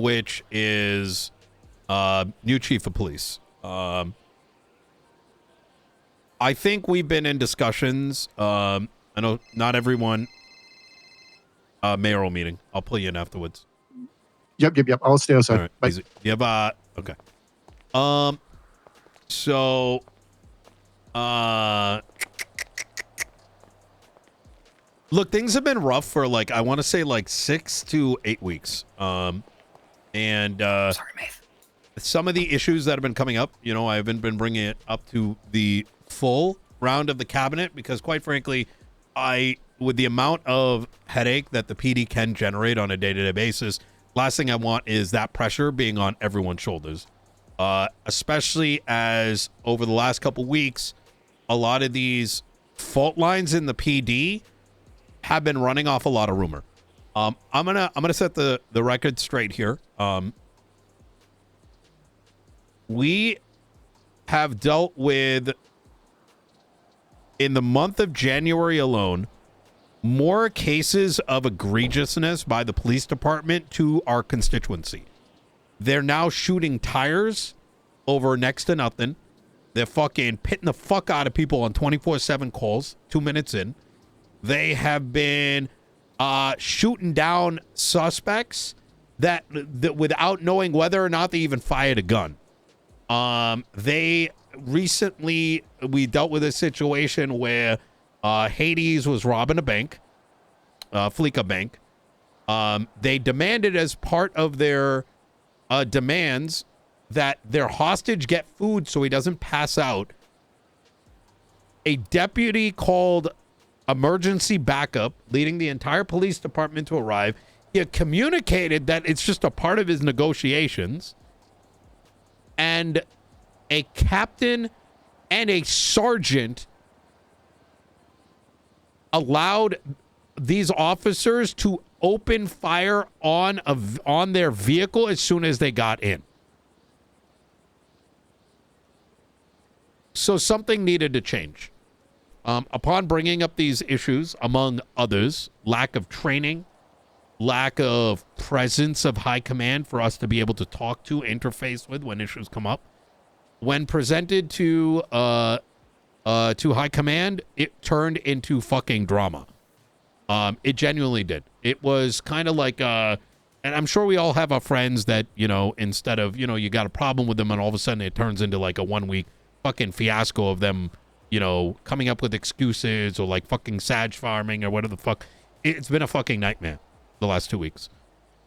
which is new chief of police. I think we've been in discussions. I know not everyone. Mayoral meeting. I'll pull you in afterwards. Yep. I'll stay outside. All right. Bye. Easy. You have okay. So look, things have been rough for like I want to say like 6 to 8 weeks. Sorry, mate. Some of the issues that have been coming up, you know, I haven't been bringing it up to the full round of the cabinet because, quite frankly, with the amount of headache that the PD can generate on a day-to-day basis, last thing I want is that pressure being on everyone's shoulders. Especially as over the last couple weeks, a lot of these fault lines in the PD have been running off a lot of rumor. I'm gonna set the record straight here. We have dealt with, in the month of January alone, more cases of egregiousness by the police department to our constituency. They're now shooting tires over next to nothing. They're fucking pitting the fuck out of people on 24/7 calls 2 minutes in. They have been shooting down suspects that without knowing whether or not they even fired a gun. They recently, we dealt with a situation where Hades was robbing a bank, Fleeca Bank. They demanded as part of their demands that their hostage get food so he doesn't pass out. A deputy called emergency backup, leading the entire police department to arrive. He had communicated that it's just a part of his negotiations. And a captain and a sergeant allowed these officers to open fire on their vehicle as soon as they got in. So something needed to change. Upon bringing up these issues, among others, lack of training, lack of presence of high command for us to be able to talk to, interface with when issues come up. When presented to high command, it turned into fucking drama. It genuinely did. It was kind of like, and I'm sure we all have our friends that, you know, instead of, you know, you got a problem with them and all of a sudden it turns into like a 1 week fucking fiasco of them, you know, coming up with excuses or like fucking sag farming or whatever the fuck. It's been a fucking nightmare the last 2 weeks.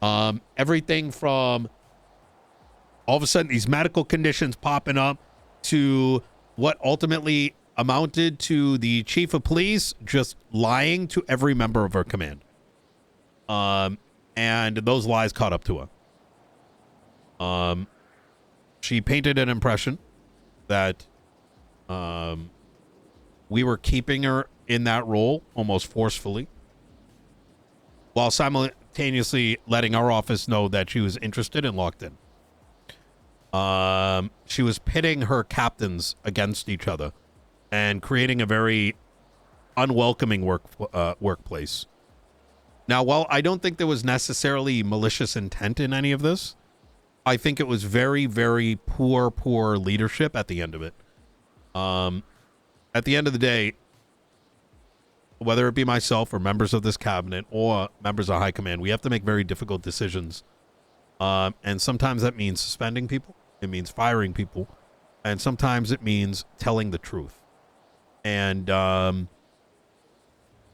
Everything from all of a sudden these medical conditions popping up to what ultimately amounted to the chief of police just lying to every member of her command. And those lies caught up to her. She painted an impression that we were keeping her in that role almost forcefully, while simultaneously letting our office know that she was interested and locked in. She was pitting her captains against each other and creating a very unwelcoming workplace. Now, while I don't think there was necessarily malicious intent in any of this, I think it was very, very poor leadership at the end of it. At the end of the day, whether it be myself or members of this cabinet or members of high command, we have to make very difficult decisions. And sometimes that means suspending people. It means firing people. And sometimes it means telling the truth. And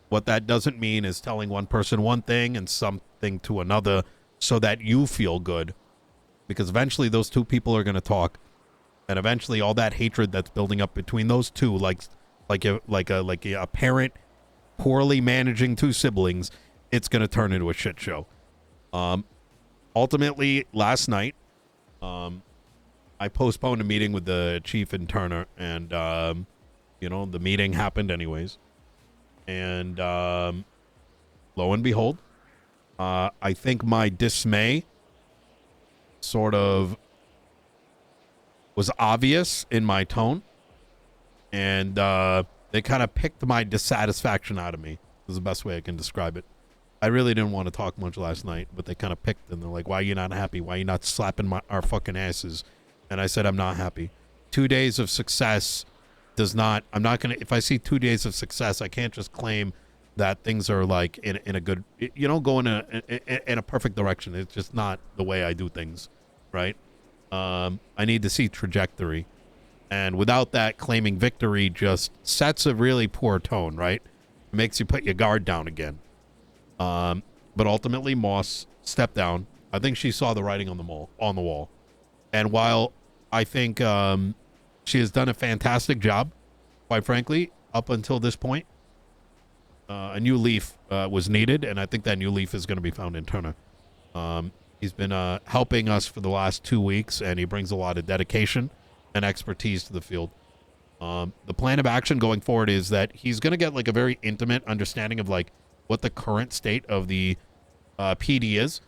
what that doesn't mean is telling one person one thing and something to another so that you feel good. Because eventually those two people are going to talk. And eventually all that hatred that's building up between those two, like a parent poorly managing two siblings, it's going to turn into a shit show. Ultimately, last night, I postponed a meeting with the chief and Turner, and, the meeting happened anyways. And lo and behold, I think my dismay sort of was obvious in my tone, and they kind of picked my dissatisfaction out of me, is the best way I can describe it. I really didn't want to talk much last night, but they kind of picked and they're like, why are you not happy? Why are you not slapping our fucking asses? And I said, I'm not happy. 2 days of success does not, I'm not going to, if I see 2 days of success, I can't just claim that things are like in a good, going in a perfect direction. It's just not the way I do things, right? I need to see trajectory. And without that, claiming victory just sets a really poor tone, right? It makes you put your guard down again. But ultimately, Moss stepped down. I think she saw the writing on the wall. And while I think she has done a fantastic job, quite frankly, up until this point, a new leaf was needed, and I think that new leaf is going to be found in Turner. He's been helping us for the last 2 weeks, and he brings a lot of dedication and expertise to the field. The plan of action going forward is that he's going to get like a very intimate understanding of like what the current state of the PD is,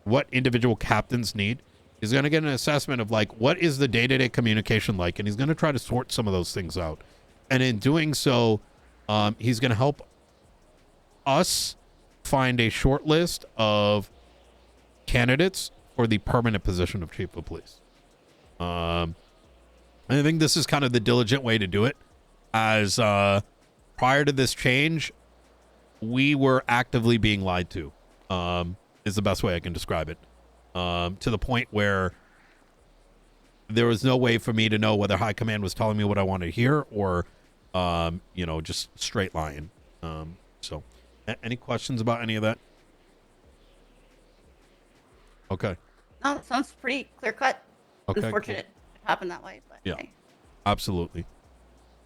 what individual captains need. He's going to get an assessment of like what is the day-to-day communication like, and he's going to try to sort some of those things out. And in doing so, he's going to help us find a short list of candidates for the permanent position of chief of police. I think this is kind of the diligent way to do it, as prior to this change, we were actively being lied to, is the best way I can describe it, to the point where there was no way for me to know whether high command was telling me what I wanted to hear or, just straight lying. So any questions about any of that? Okay. No, it sounds pretty clear cut. Okay, Unfortunate it happened that way, but yeah, hey. Absolutely.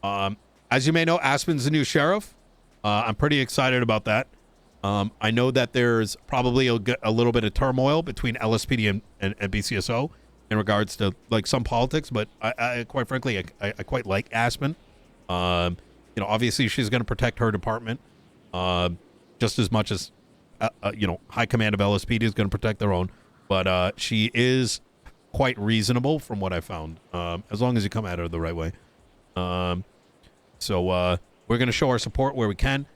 As you may know, Aspen's the new sheriff. I'm pretty excited about that. I know that there's probably a little bit of turmoil between LSPD and BCSO in regards to like some politics, but I quite frankly, I quite like Aspen. Obviously she's going to protect her department just as much as, high command of LSPD is going to protect their own. But she is quite reasonable from what I found, as long as you come at her the right way. So we're going to show our support where we can.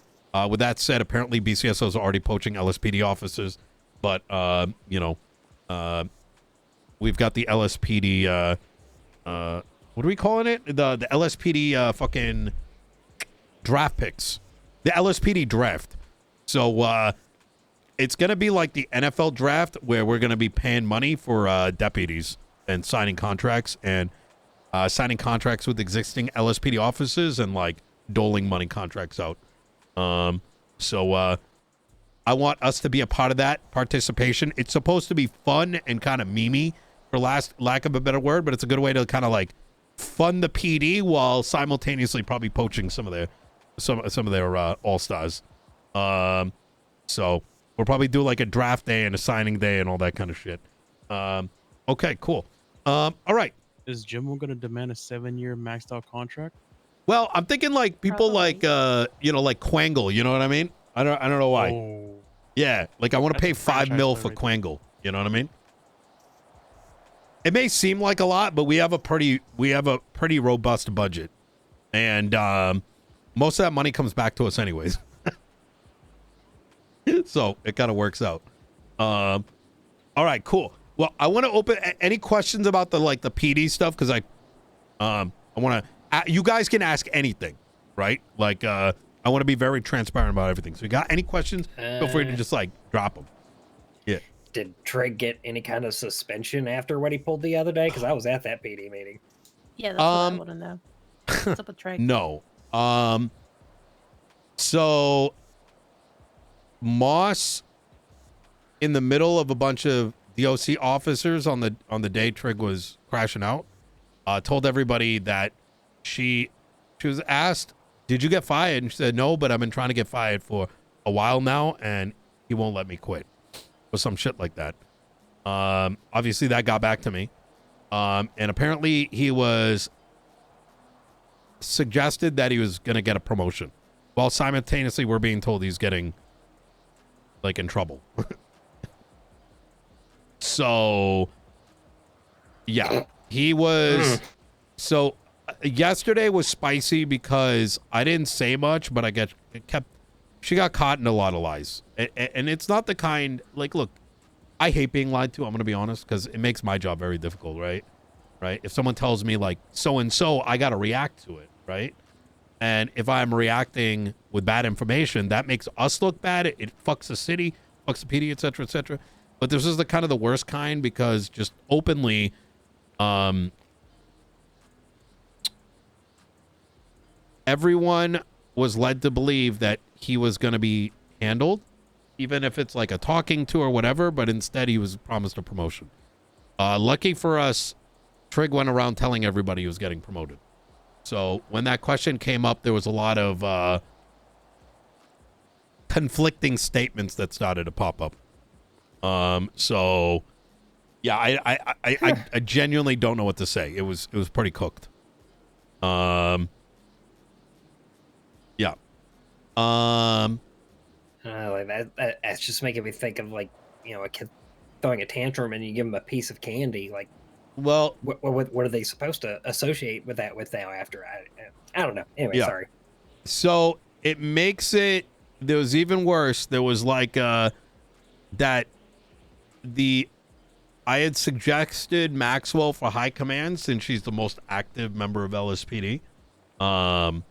With that said, apparently BCSO is already poaching LSPD officers, but we've got the LSPD. What are we calling it? The LSPD fucking draft picks. The LSPD draft. So it's going to be like the NFL draft where we're going to be paying money for deputies and signing contracts with existing LSPD officers and like doling money contracts out. So I want us to be a part of that participation. It's supposed to be fun and kind of memey, for lack of a better word, but it's a good way to kind of like fund the PD while simultaneously probably poaching some of their all-stars. So we'll probably do like a draft day and a signing day and all that kind of shit. Okay, cool. All right. Is Jimbo going to demand a 7-year maxed out contract? Well, I'm thinking like people Probably. like Quangle, you know what I mean? I don't know why. Oh, Yeah, like I want to That's pay a $5 franchise million for right Quangle, you know what I mean? It may seem like a lot, but we have a pretty robust budget. And most of that money comes back to us anyways. So, it kind of works out. All right, cool. Well, I want to open any questions about the PD stuff, because I want to. You guys can ask anything, right? Like, I want to be very transparent about everything. So, you got any questions? Feel free to just drop them. Yeah. Did Trigg get any kind of suspension after what he pulled the other day? Because I was at that PD meeting. Yeah, that's what I want to know. What's up with Trey? No. So Moss, in the middle of a bunch of DOC officers on the day Trigg was crashing out, told everybody that she was asked, "Did you get fired?" And she said, "No, but I've been trying to get fired for a while now, and he won't let me quit," or some shit like that. Obviously, that got back to me, and apparently he was suggested that he was going to get a promotion, while simultaneously we're being told he's getting in trouble. So yeah, he was. So yesterday was spicy because I didn't say much, but I kept she got caught in a lot of lies. And it's not the kind, like, look, I hate being lied to, I'm going to be honest, because it makes my job very difficult, right? Right? If someone tells me, like, so-and-so, I got to react to it, right? And if I'm reacting with bad information, that makes us look bad. It fucks the city, fucks the PD, etc., etc. But this is the kind of the worst kind because just openly, everyone was led to believe that he was going to be handled, even if it's like a talking to or whatever, but instead he was promised a promotion. Lucky for us, Trig went around telling everybody he was getting promoted. So when that question came up, there was a lot of conflicting statements that started to pop up. So yeah, I genuinely don't know what to say. It was pretty cooked. Yeah. Like that's just making me think of, like, you know, a kid throwing a tantrum and you give him a piece of candy. Like, well, what are they supposed to associate with that with now after? I don't know. Anyway, yeah. sorry. So it makes it, there was even worse. There was like that I had suggested Maxwell for high command since she's the most active member of LSPD of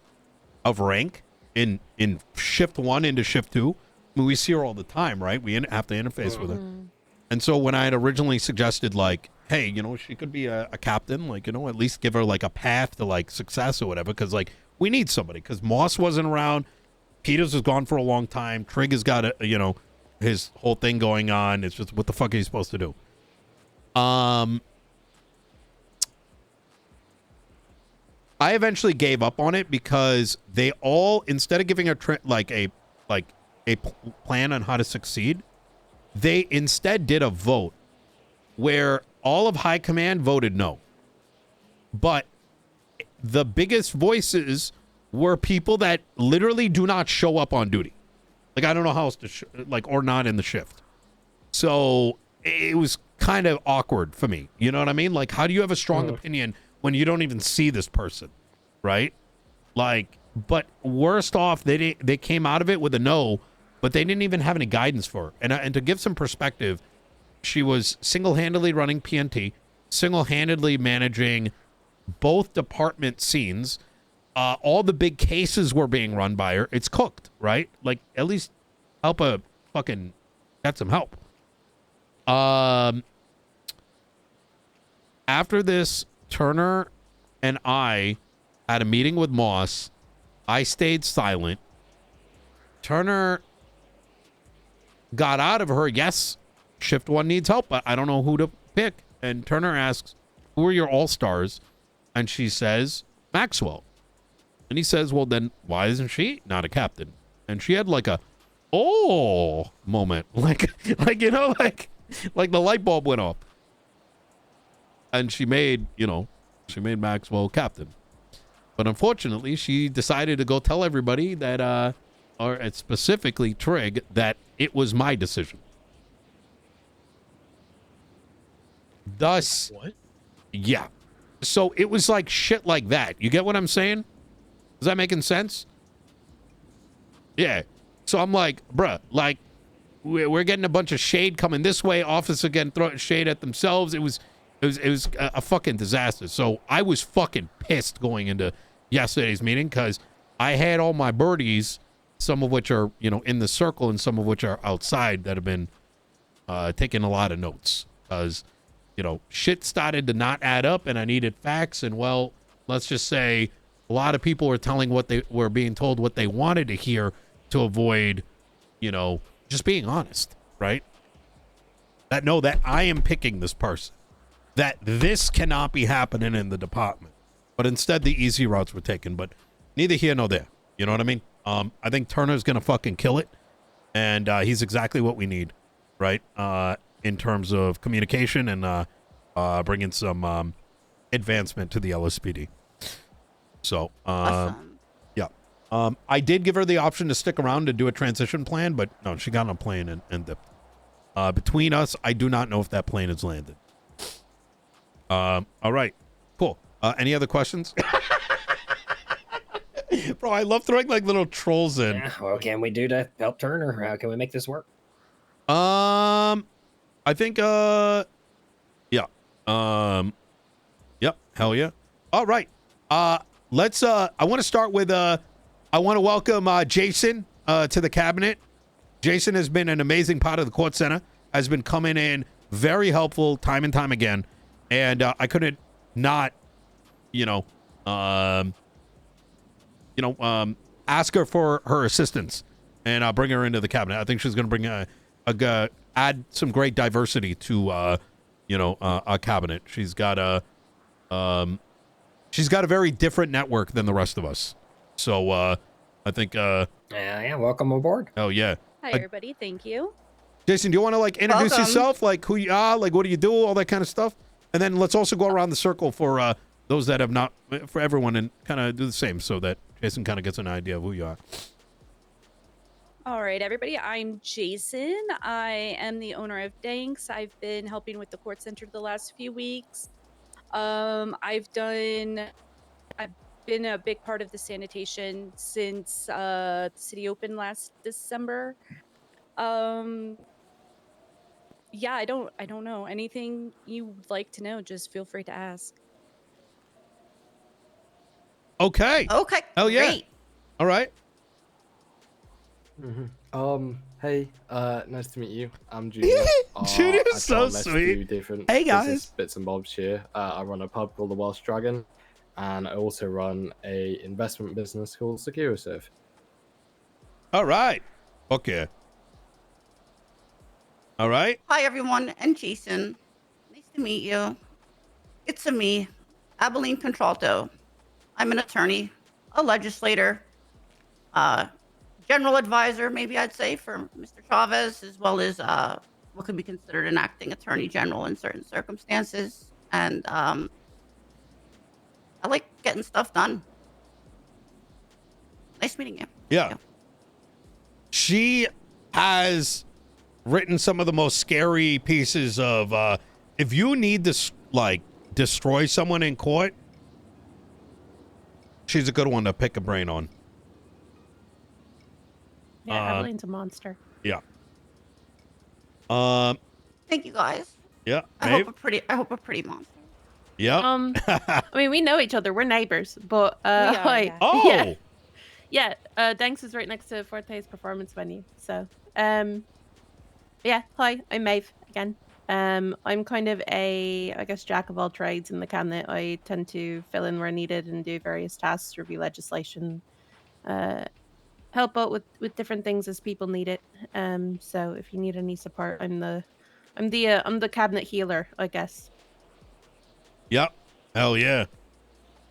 rank in shift 1 into shift 2. I mean, we see her all the time, right? We have to interface with her. And so when I had originally suggested, like, hey, you know, she could be a captain, like, you know, at least give her like a path to like success or whatever, because like we need somebody, because Moss wasn't around, Peters was gone for a long time, Trig has got you know, his whole thing going on. It's just, what the fuck are you supposed to do? I eventually gave up on it because they all, instead of giving her a plan on how to succeed, they instead did a vote where all of high command voted no. But the biggest voices were people that literally do not show up on duty. Like, I don't know how else to or not in the shift. So it was kind of awkward for me. You know what I mean? Like, how do you have a strong opinion when you don't even see this person, right? Like, but worst off, they came out of it with a no, but they didn't even have any guidance for her. And to give some perspective, she was single-handedly running PNT, single-handedly managing both department scenes. All the big cases were being run by her. It's cooked, right? Like, at least help a fucking get some help. After this, Turner and I had a meeting with Moss. I stayed silent. Turner got out of her, yes, shift 1 needs help, but I don't know who to pick. And Turner asks, who are your all-stars? And she says, Maxwell. And he says, well, then why isn't she not a captain? And she had like a, oh, moment. Like, you know, like the light bulb went off. And she made Maxwell captain. But unfortunately, she decided to go tell everybody that, or specifically Trig, that it was my decision. Thus, What? yeah. So it was like shit like that. You get what I'm saying? Is that making sense? Yeah. So I'm like, bruh, like, we're getting a bunch of shade coming this way. Officer getting throwing shade at themselves. It was a fucking disaster. So I was fucking pissed going into yesterday's meeting because I had all my birdies, some of which are, you know, in the circle and some of which are outside, that have been taking a lot of notes because, you know, shit started to not add up and I needed facts. And, well, let's just say a lot of people were telling what they were being told what they wanted to hear to avoid, you know, just being honest, right? That I am picking this person, that this cannot be happening in the department, but instead the easy routes were taken. But neither here nor there. You know what I mean? I think Turner's gonna fucking kill it, and he's exactly what we need, right? In terms of communication and bringing some advancement to the LSPD. So, Awesome. yeah. I did give her the option to stick around to do a transition plan, but no, she got on a plane and dipped. Between us, I do not know if that plane has landed. All right, cool. Any other questions? Bro, I love throwing like little trolls in. Yeah, what can we do to help Turner? How can we make this work? I think yeah. Yep, hell yeah. All right. Let's I want to start with I want to welcome Jason to the cabinet. Jason has been an amazing part of the court center, has been coming in very helpful time and time again, and I couldn't not ask her for her assistance and bring her into the cabinet. I think she's going to bring add some great diversity to our cabinet. She's got a very different network than the rest of us. So I think yeah, welcome aboard. Oh yeah. Hi everybody, thank you. Jason, do you want to like introduce Welcome. yourself, like who you are, like what do you do, all that kind of stuff, and then let's also go around the circle for those that have not, for everyone, and kind of do the same so that Jason kind of gets an idea of who you are. All right, everybody, I'm Jason. I am the owner of Danks. I've been helping with the court center the last few weeks. I've been a big part of the sanitation since the city opened last December. Yeah, I don't know. Anything you would like to know, just feel free to ask. Okay. Okay. Hell yeah. Great. All right. Hey, nice to meet you. I'm Junior. Junior's I so try and let's sweet. do different Hey, guys. business bits and bobs here. I run a pub called the Welsh Dragon, and I also run a investment business called Securiserve. All right. Okay. All right. Hi, everyone, and Jason. Nice to meet you. It's me, Abilene Contralto. I'm an attorney, a legislator, general advisor, maybe I'd say, for Mr. Chavez, as well as what could be considered an acting attorney general in certain circumstances. And I like getting stuff done. Nice meeting you. Yeah. She has written some of the most scary pieces of if you need to like destroy someone in court, she's a good one to pick a brain on. Yeah, Abilene's a monster. Yeah. Thank you, guys. Yeah. I Maeve? hope a pretty monster. Yeah. I mean, we know each other. We're neighbors, but We are, like, yeah. Oh. yeah. Danks is right next to Forte's performance venue. So, yeah. Hi, I'm Maeve again. I'm kind of I guess, jack of all trades in the cabinet. I tend to fill in where needed and do various tasks, review legislation, help out with different things as people need it. So if you need any support, I'm the cabinet healer, I guess. Yep. Hell yeah.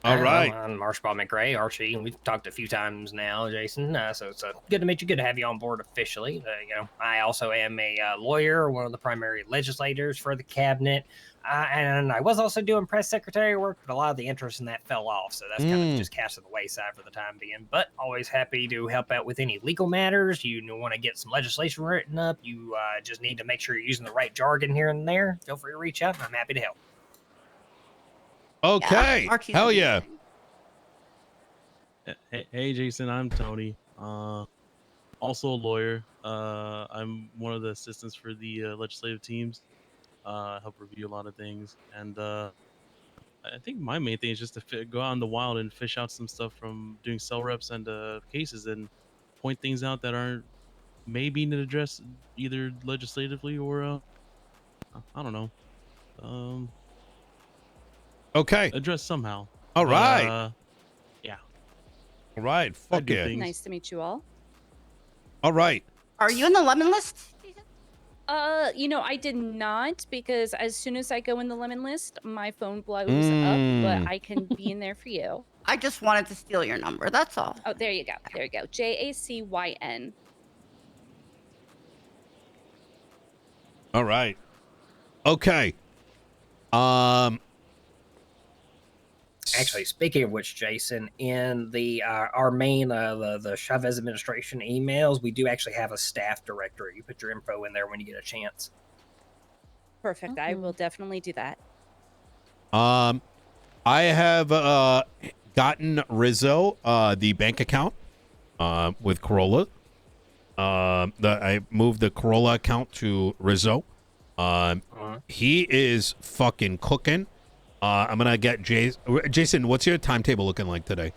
All right. I'm Marshall McRae, Archie, and we've talked a few times now, Jason. So it's good to meet you. Good to have you on board officially. I also am a lawyer, one of the primary legislators for the cabinet, and I was also doing press secretary work, but a lot of the interest in that fell off, so that's kind of just cast to the wayside for the time being. But always happy to help out with any legal matters. You want to get some legislation written up. You just need to make sure you're using the right jargon here and there. Feel free to reach out, and I'm happy to help. Okay. Yeah, Archie's Hell yeah. amazing. Hey, Jason, I'm Tony. Also a lawyer. I'm one of the assistants for the legislative teams. Help review a lot of things, and I think my main thing is just to go out in the wild and fish out some stuff from doing cell reps and cases, and point things out that aren't maybe being addressed either legislatively or I don't know. Okay. Addressed somehow. All right. Yeah. All right. Fuck do yeah. things. Nice to meet you all. All right. Are you in the lemon list, Jason? I did not, because as soon as I go in the lemon list, my phone blows up, but I can be in there for you. I just wanted to steal your number. That's all. Oh, there you go. There you go. JACYN. All right. Okay. Actually, speaking of which, Jason, in the our main the Chavez administration emails, we do actually have a staff directory. You put your info in there when you get a chance. Perfect. I will definitely do that. I have gotten Rizzo the bank account with Corolla. I moved the Corolla account to Rizzo. He is fucking cooking. I'm gonna get Jason, what's your timetable looking like today?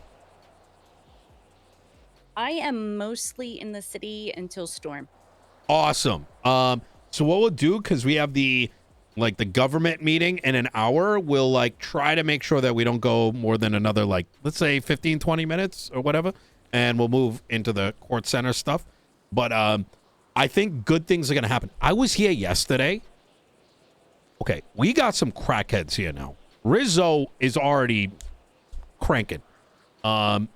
I am mostly in the city until storm. Awesome. So what we'll do, because we have the government meeting in an hour, we'll like try to make sure that we don't go more than another, like, let's say 15, 20 minutes or whatever, and we'll move into the court center stuff. But I think good things are gonna happen. I was here yesterday. Okay, we got some crackheads here now. Rizzo is already cranking.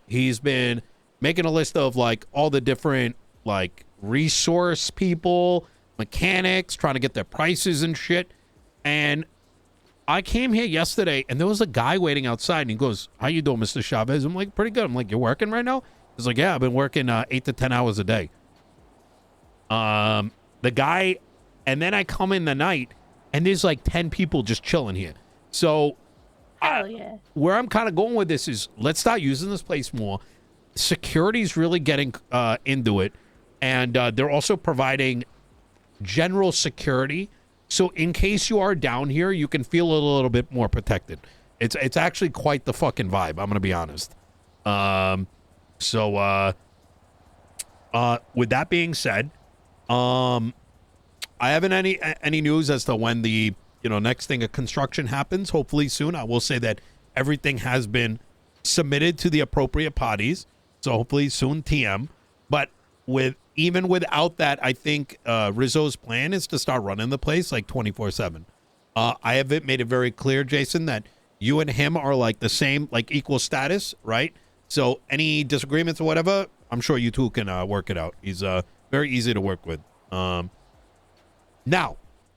He's been making a list of like all the different like resource people, mechanics, trying to get their prices and shit. And I came here yesterday and there was a guy waiting outside and he goes, "How you doing, Mr. Chavez?" I'm like, "Pretty good." I'm like, "You're working right now?" He's like, "Yeah, I've been working 8 to 10 hours a day." The guy, and then I come in the night and there's like 10 people just chilling here. So Hell yeah. where I'm kind of going with this is let's start using this place more. Security's really getting into it. And they're also providing general security. So in case you are down here, you can feel a little bit more protected. It's actually quite the fucking vibe, I'm going to be honest. With that being said, I haven't any news as to when the next thing of construction happens. Hopefully soon. I will say that everything has been submitted to the appropriate parties, so hopefully soon TM. But even without that, I think Rizzo's plan is to start running the place like 24/7. I have made it very clear, Jason, that you and him are like the same, like equal status, right? So any disagreements or whatever, I'm sure you two can work it out. He's very easy to work with. Now,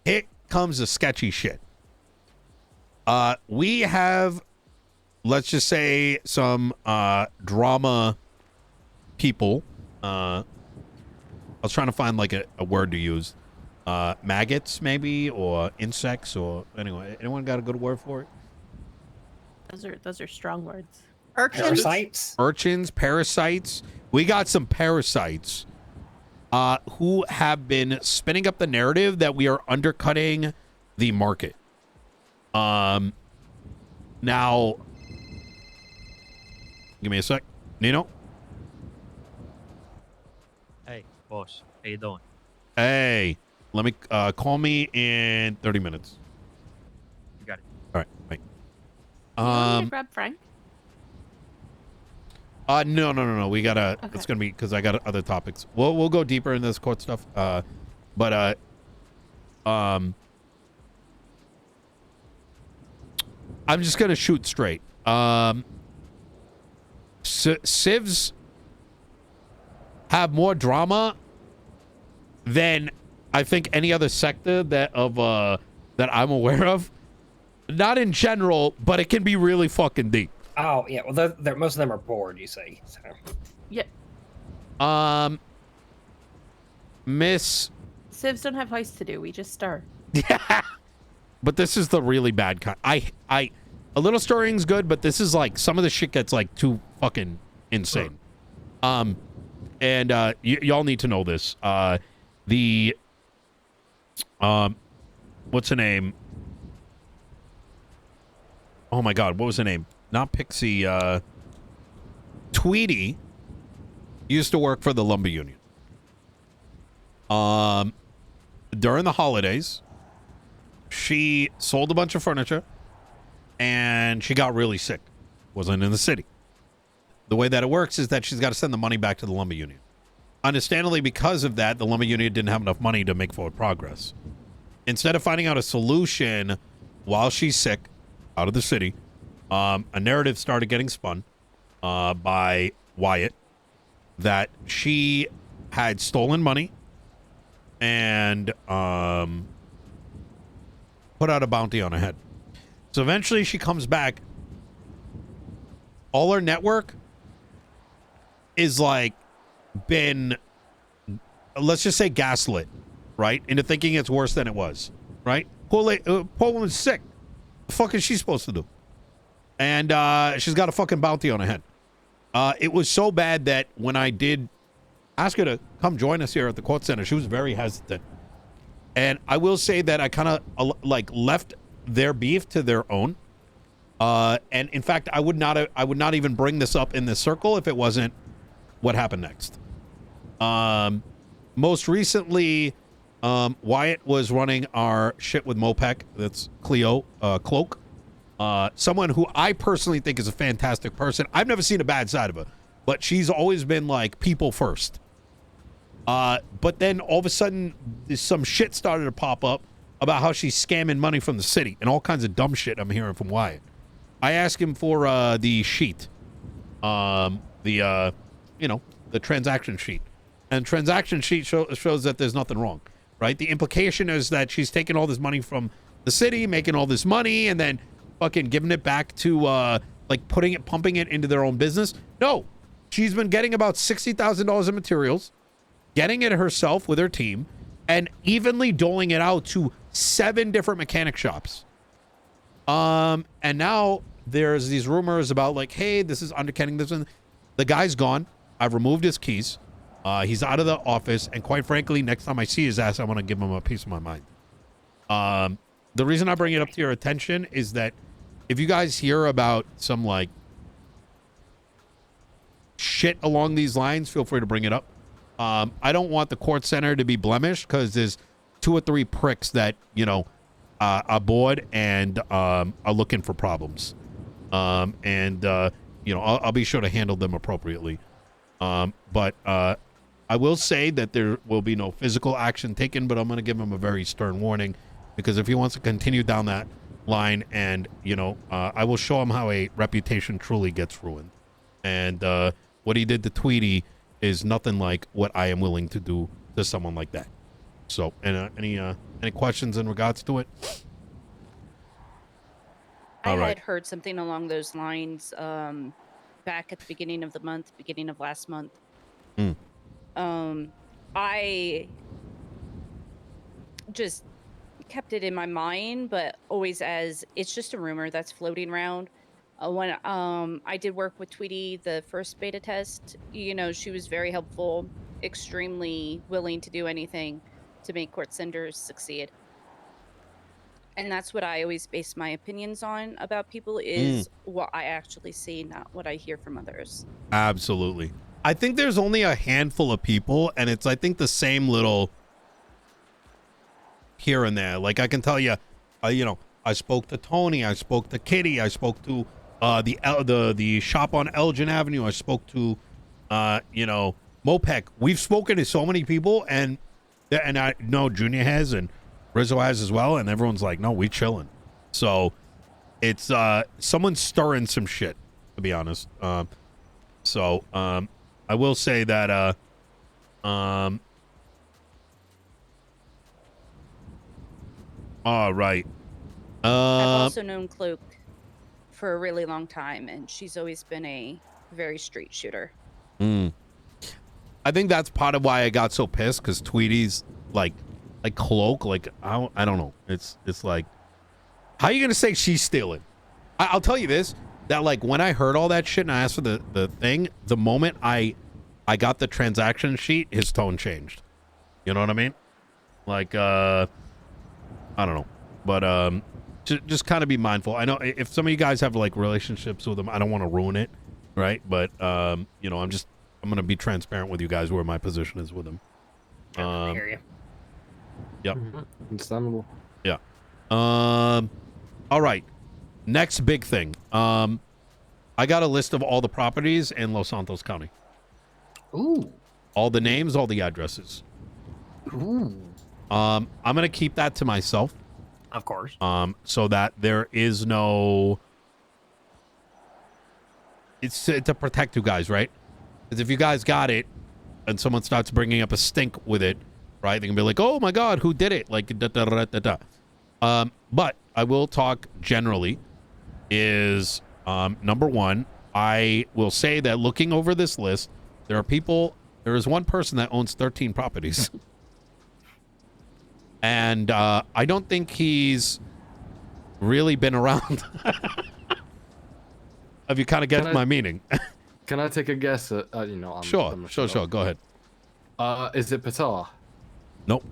here comes the sketchy shit. We have, let's just say, some drama people. I was trying to find like a word to use. Maggots, maybe, or insects, or anyway. Anyone got a good word for it? Those are strong words. Urchins, parasites. We got some parasites who have been spinning up the narrative that we are undercutting the market. Now, give me a sec. Nino? Hey, boss. How you doing? Hey, let me call me in 30 minutes. You got it. All right, bye. You want me to grab Frank? No. We gotta. Okay. It's gonna be because I got other topics. We'll go deeper in this court stuff. But I'm just gonna shoot straight. Civs have more drama than I think any other sector that I'm aware of. Not in general, but it can be really fucking deep. Oh yeah, well, most of them are bored, you see. So. Yeah. Miss Civs don't have house to do. We just stir. Yeah. But this is the really bad kind. A little stirring's good, but this is like some of the shit gets like too fucking insane. And y'all need to know this. What's her name? Oh my God, what was her name? Not Pixie. Tweety used to work for the lumber union. During the holidays, she sold a bunch of furniture and she got really sick. Wasn't in the city. The way that it works is that she's got to send the money back to the lumber union. Understandably, because of that, the lumber union didn't have enough money to make forward progress. Instead of finding out a solution while she's sick out of the city, a narrative started getting spun by Wyatt that she had stolen money and put out a bounty on her head. So eventually she comes back. All her network is like been, let's just say, gaslit, right? Into thinking it's worse than it was, right? Poor woman's sick. The fuck is she supposed to do? And she's got a fucking bounty on her head. It was so bad that when I did ask her to come join us here at the court center, she was very hesitant. And I will say that I kind of like left their beef to their own. And in fact, I would not even bring this up in this circle if it wasn't what happened next. Most recently, Wyatt was running our shit with Mopec. That's Cleo Cloak. Someone who I personally think is a fantastic person. I've never seen a bad side of her, but she's always been like people first. But then all of a sudden, some shit started to pop up about how she's scamming money from the city and all kinds of dumb shit I'm hearing from Wyatt. I asked him for the sheet, the transaction sheet, and transaction sheet shows that there's nothing wrong, right? The implication is that she's taking all this money from the city, making all this money, and then fucking giving it back to like pumping it into their own business. No, she's been getting about $60,000 in materials, getting it herself with her team, and evenly doling it out to 7 different mechanic shops. And now there's these rumors about like, hey, this is undercutting this one. The guy's gone. I've removed his keys. He's out of the office, and quite frankly, next time I see his ass, I want to give him a piece of my mind. The reason I bring it up to your attention is that if you guys hear about some like shit along these lines, feel free to bring it up. I don't want the court center to be blemished because there's 2 or 3 pricks that, are bored and are looking for problems. I'll be sure to handle them appropriately. But I will say that there will be no physical action taken, but I'm going to give him a very stern warning, because if he wants to continue down that line, and I will show him how a reputation truly gets ruined. And what he did to Tweety is nothing like what I am willing to do to someone like that. So, any questions in regards to it? I had heard something along those lines back at the beginning of last month. I just kept it in my mind, but always as it's just a rumor that's floating around. When I did work with Tweety the first beta test, she was very helpful, extremely willing to do anything to make court senders succeed. And that's what I always base my opinions on about people is what I actually see, not what I hear from others. Absolutely. I think there's only a handful of people, and it's, I think, the same little here and there. Like, I can tell you, I spoke to Tony, I spoke to Kitty, I spoke to the shop on Elgin Avenue, I spoke to, Mopec. We've spoken to so many people, and I know Junior has, and Rizzo has as well, and everyone's like, no, we chilling. So it's someone's stirring some shit, to be honest. I will say that all right. I've also known Cloak for a really long time, and she's always been a very straight shooter. I think that's part of why I got so pissed, because Tweety's like Cloak, like I don't know. It's like, how are you gonna say she's stealing? I'll tell you this, that like when I heard all that shit and I asked for the thing, the moment I got the transaction sheet, his tone changed. You know what I mean? Like I don't know, but just kind of be mindful. I know if some of you guys have like relationships with them, I don't want to ruin it, right? But I'm gonna be transparent with you guys where my position is with them. I hear you. Yep. Understandable. Yeah. All right. Next big thing. I got a list of all the properties in Los Santos County. Ooh. All the names, all the addresses. Ooh. I'm gonna keep that to myself. Of course. So that there is no. It's to protect you guys, right? Because if you guys got it, and someone starts bringing up a stink with it, right? They can be like, "Oh my God, who did it?" Like da da da da da. But I will talk generally. Is number one, I will say that looking over this list, there is one person that owns 13 properties. And I don't think he's really been around. If you kind of get my meaning. Can I take a guess at, I'm Sure. sure. Go ahead. Is it Patar? Nope.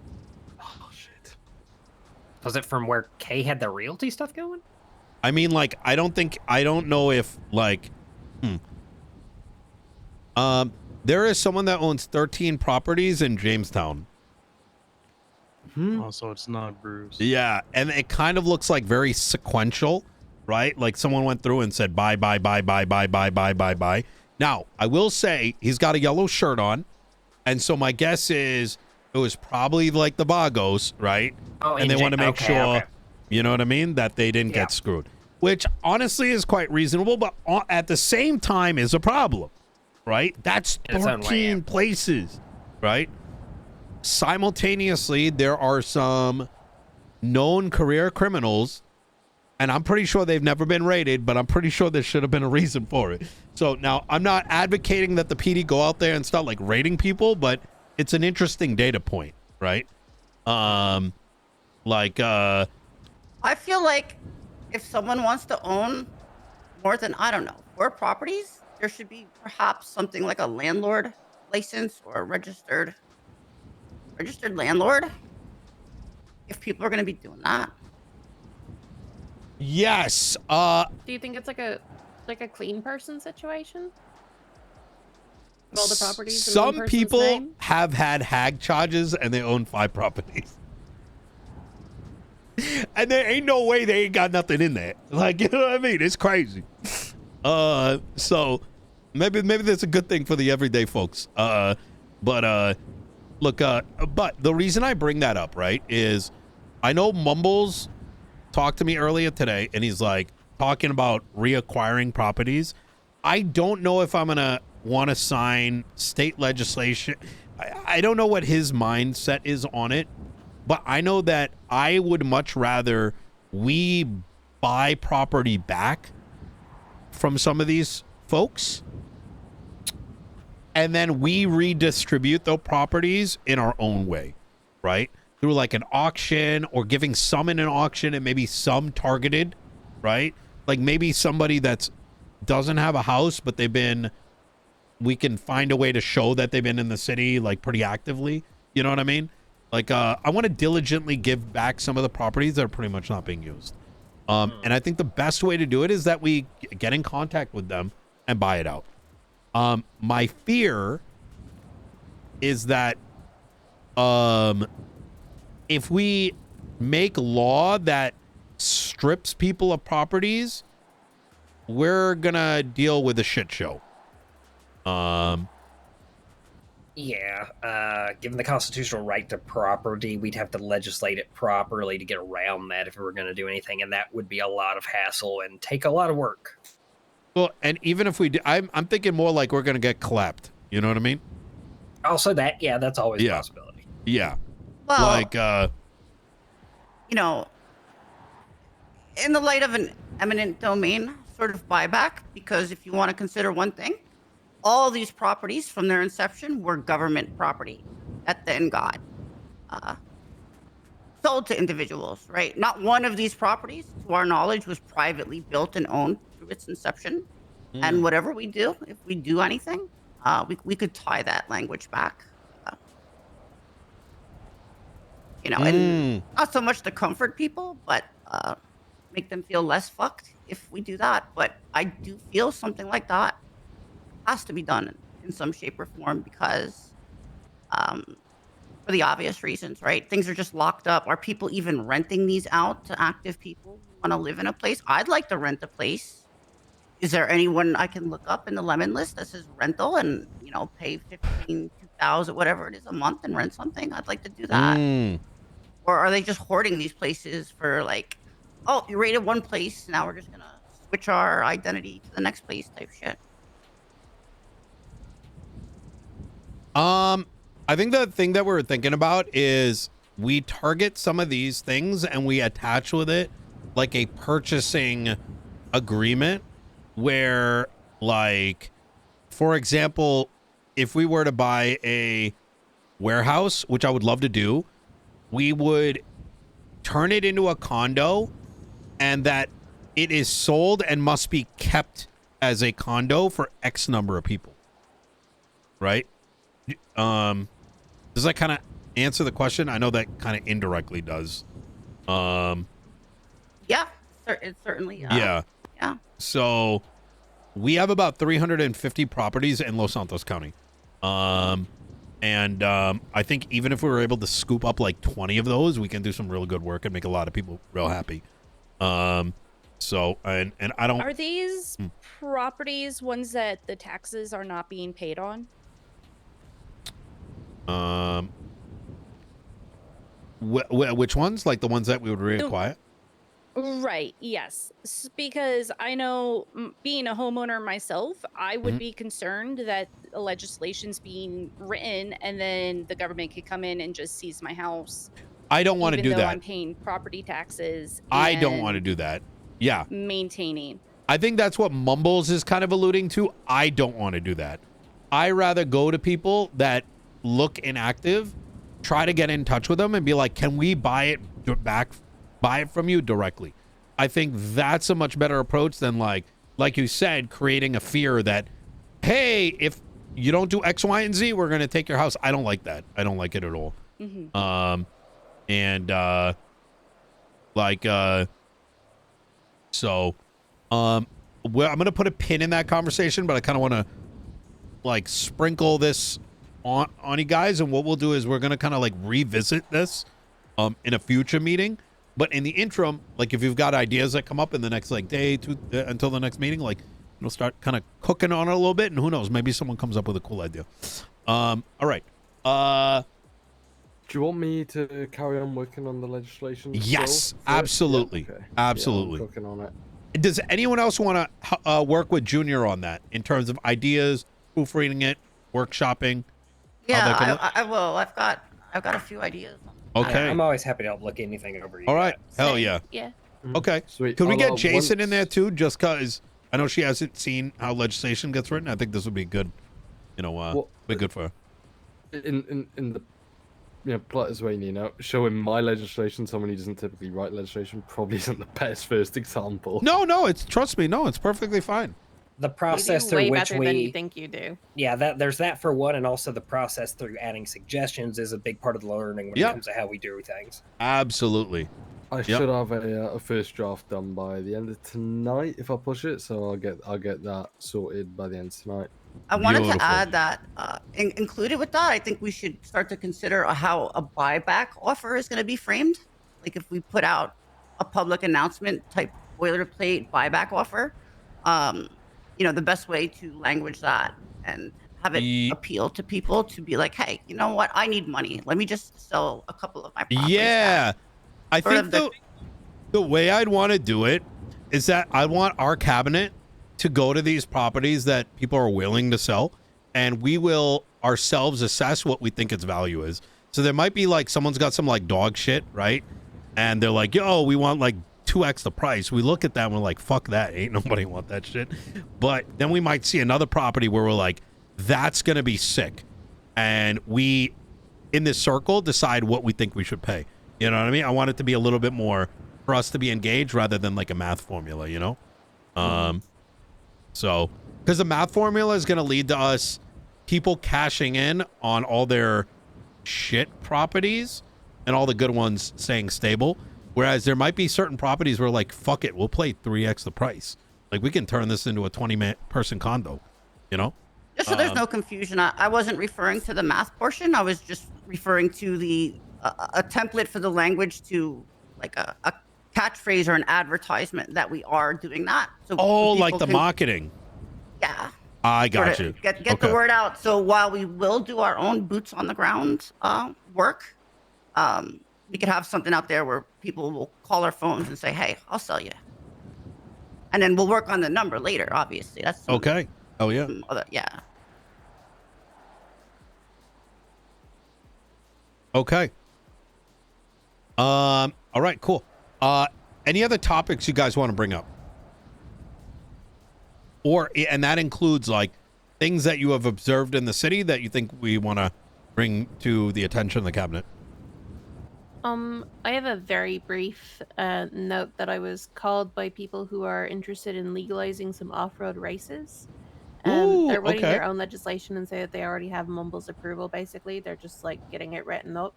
Oh, shit. Was it from where Kay had the realty stuff going? I mean, like, I don't know if, like, there is someone that owns 13 properties in Jamestown. Oh, so it's not Bruce. Yeah, and it kind of looks like very sequential, right? Like someone went through and said, buy. Now, I will say he's got a yellow shirt on, and so my guess is it was probably like the Vagos, right? Oh, and they want to make sure, you know what I mean, that they didn't Yeah. get screwed, which honestly is quite reasonable, but at the same time is a problem, right? That's In its own way, 13 yeah. places, right? Simultaneously, there are some known career criminals, and I'm pretty sure they've never been raided, but I'm pretty sure there should have been a reason for it. So now I'm not advocating that the PD go out there and start like raiding people, but it's an interesting data point, right? I feel like if someone wants to own more than, I don't know, 4 properties, there should be perhaps something like a landlord license or a registered landlord. If people are going to be doing that. Yes. Do you think it's like a clean person situation? Of all the properties in one Some person's people name? have had hag charges and they own 5 properties. And there ain't no way they ain't got nothing in there. Like, you know what I mean? It's crazy. So maybe that's a good thing for the everyday folks. Look, but the reason I bring that up, right, is I know Mumbles talked to me earlier today, and he's like talking about reacquiring properties. I don't know if I'm gonna want to sign state legislation. I don't know what his mindset is on it, but I know that I would much rather we buy property back from some of these folks, and then we redistribute those properties in our own way, right? Through like an auction, or giving some in an auction and maybe some targeted, right? Like maybe somebody that's doesn't have a house, but we can find a way to show that they've been in the city like pretty actively. You know what I mean? Like, I want to diligently give back some of the properties that are pretty much not being used. And I think the best way to do it is that we get in contact with them and buy it out. My fear is that if we make law that strips people of properties, we're gonna deal with a shit show. Given the constitutional right to property, we'd have to legislate it properly to get around that if we were going to do anything, and that would be a lot of hassle and take a lot of work. Well, and even if we do, I'm thinking more like we're gonna get clapped. You know what I mean? Also, that's always a possibility. Yeah. Well, Like, you know, in the light of an eminent domain sort of buyback, because if you want to consider one thing, all these properties from their inception were government property that then got sold to individuals, right? Not one of these properties, to our knowledge, was privately built and owned through its inception. And whatever we do, if we do anything, we could tie that language back. And not so much to comfort people, but make them feel less fucked if we do that. But I do feel something like that has to be done in some shape or form, because for the obvious reasons, right? Things are just locked up. Are people even renting these out to active people who want to live in a place? I'd like to rent a place. Is there anyone I can look up in the lemon list that says rental and, pay $15,000, $2,000, whatever it is a month and rent something? I'd like to do that. Or are they just hoarding these places for like, oh, you raided one place, now we're just going to switch our identity to the next place type shit? I think the thing that we're thinking about is we target some of these things and we attach with it like a purchasing agreement where, like, for example, if we were to buy a warehouse, which I would love to do, we would turn it into a condo, and that it is sold and must be kept as a condo for X number of people. Right? Does that kind of answer the question? I know that kind of indirectly does. Yeah, it certainly. Yeah. Yeah. So we have about 350 properties in Los Santos County. And I think even if we were able to scoop up like 20 of those, we can do some real good work and make a lot of people real happy. So, and I don't... Are these properties ones that the taxes are not being paid on? Which ones? Like the ones that we would reacquire? Right, yes. Because I know, being a homeowner myself, I would be concerned that legislation's being written and then the government could come in and just seize my house. I don't want to do even though that. I'm paying property taxes. I don't want to do that. Yeah. Maintaining. I think that's what Mumbles is kind of alluding to. I don't want to do that. I rather go to people that look inactive, try to get in touch with them and be like, can we buy it from you directly? I think that's a much better approach than like you said, creating a fear that, hey, if you don't do X, Y, and Z, we're going to take your house. I don't like that. I don't like it at all. Well, I'm going to put a pin in that conversation, but I kind of want to like sprinkle this on you guys. And what we'll do is we're going to kind of like revisit this in a future meeting. But in the interim, like if you've got ideas that come up in the next like day until the next meeting, like we'll start kind of cooking on it a little bit. And who knows, maybe someone comes up with a cool idea. All right. Do you want me to carry on working on the legislation? Yes, absolutely. Yeah, okay. Absolutely. Yeah, I'm working on it. Does anyone else want to work with Junior on that in terms of ideas, proofreading it, workshopping? Yeah, I will. I've got a few ideas. Okay. I'm always happy to help look anything over. All right. Hell yeah. Yeah. Okay. Sweet. Could we get Jason in there too? Just because I know she hasn't seen how legislation gets written. I think this would be good. Be good for her. In the plotter's way, Nino, showing my legislation, someone who doesn't typically write legislation, probably isn't the best first example. No, trust me, it's perfectly fine. The process you do through way which better than you think you do. Yeah, there's that for one, and also the process through adding suggestions is a big part of the learning when it comes to how we do things. Absolutely. I should have a first draft done by the end of tonight if I push it, so I'll get that sorted by the end of tonight. I wanted to add that included with that, I think we should start to consider how a buyback offer is going to be framed. Like if we put out a public announcement type boilerplate buyback offer, the best way to language that and have it appeal to people to be like, hey, you know what? I need money. Let me just sell a couple of my properties. Yeah. I think the way I'd want to do it is that I want our cabinet to go to these properties that people are willing to sell, and we will ourselves assess what we think its value is. So there might be like someone's got some like dog shit, right? And they're like, yo, we want like 2x the price. We look at that and we're like, fuck that. Ain't nobody want that shit. But then we might see another property where we're like, that's going to be sick. And we, in this circle, decide what we think we should pay. You know what I mean? I want it to be a little bit more for us to be engaged rather than like a math formula, you know? So, because the math formula is going to lead to us people cashing in on all their shit properties and all the good ones staying stable. Whereas there might be certain properties where like, fuck it, we'll play 3x the price. Like we can turn this into a 20-person condo, you know? Just so there's no confusion, I wasn't referring to the math portion. I was just referring to a template for the language to like a catchphrase or an advertisement that we are doing that. So like the marketing. Yeah. I got you. Get the word out. So while we will do our own boots on the ground work, we could have something out there where people will call our phones and say, hey, I'll sell you. And then we'll work on the number later, obviously. That's okay. Oh, yeah. Yeah. Okay. All right, cool. Any other topics you guys want to bring up? And that includes like things that you have observed in the city that you think we want to bring to the attention of the cabinet. I have a very brief note that I was called by people who are interested in legalizing some off-road races. Ooh, They're writing okay. their own legislation and say that they already have Mumble's approval. Basically, they're just like getting it written up.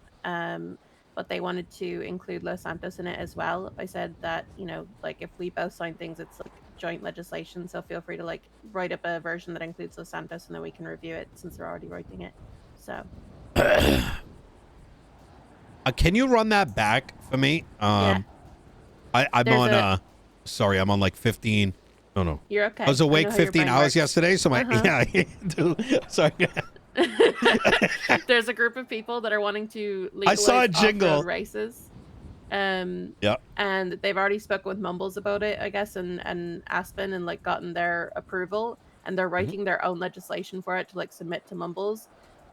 But they wanted to include Los Santos in it as well. I said that like if we both sign things, it's like joint legislation. So feel free to like write up a version that includes Los Santos, and then we can review it since they're already writing it. So. Can you run that back for me? Yeah. I'm There's on sorry, I'm on like 15. No. You're okay. I was awake know how your 15 brain hours works. yesterday, so my sorry. There's a group of people that are wanting to I legalize saw a jingle. off-road races. Yeah. And they've already spoken with Mumbles about it, I guess, and Aspen, and like gotten their approval, and they're writing their own legislation for it to like submit to Mumbles.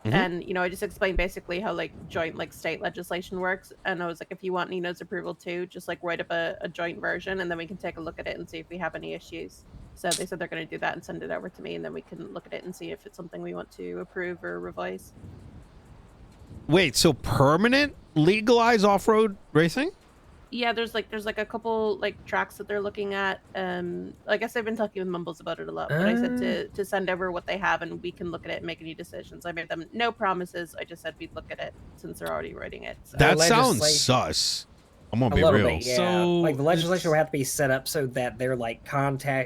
And I just explained basically how like joint like state legislation works, and I was like, if you want Nino's approval too, just like write up a joint version, and then we can take a look at it and see if we have any issues. So they said they're going to do that and send it over to me, and then we can look at it and see if it's something we want to approve or revise. Wait, so permanent legalized off-road racing? Yeah, there's like a couple like tracks that they're looking at. I guess I've been talking with Mumbles about it a lot, but I said to send over what they have and we can look at it and make any decisions. I made them no promises. I just said we'd look at it since they're already writing it. So. That sounds sus. I'm gonna be real. Bit, yeah. So like the legislation will have to be set up so that they're like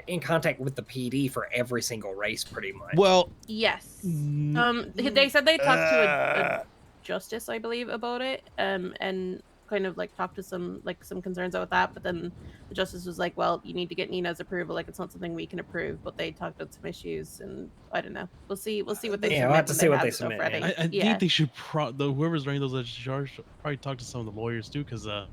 in contact with the PD for every single race, pretty much. Well, yes. They said they talked to a justice, I believe, about it, and kind of like talked to some concerns about that, but then the justice was like, well, you need to get Nino's approval, like it's not something we can approve, but they talked about some issues, and I don't know, we'll see what they submit. We'll have to see what they submit. I think they should whoever's writing those legislations should probably talk to some of the lawyers too, because the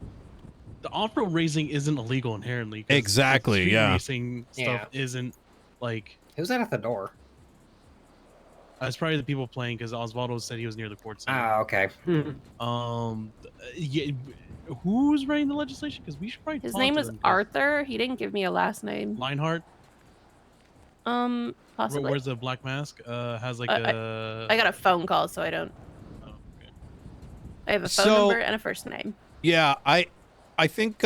off-road racing isn't illegal inherently. Exactly. Street yeah. Racing stuff isn't like. Who's that at the door? It's probably the people playing, because Osvaldo said he was near the court center. Ah, okay. Yeah, who's writing the legislation? Because we should probably. His talk name to was them, 'cause Arthur. He didn't give me a last name. Leinhardt. Possibly. Where's the black mask? Has like I got a phone call, so I don't. Oh, okay. I have a phone number and a first name. Yeah, I think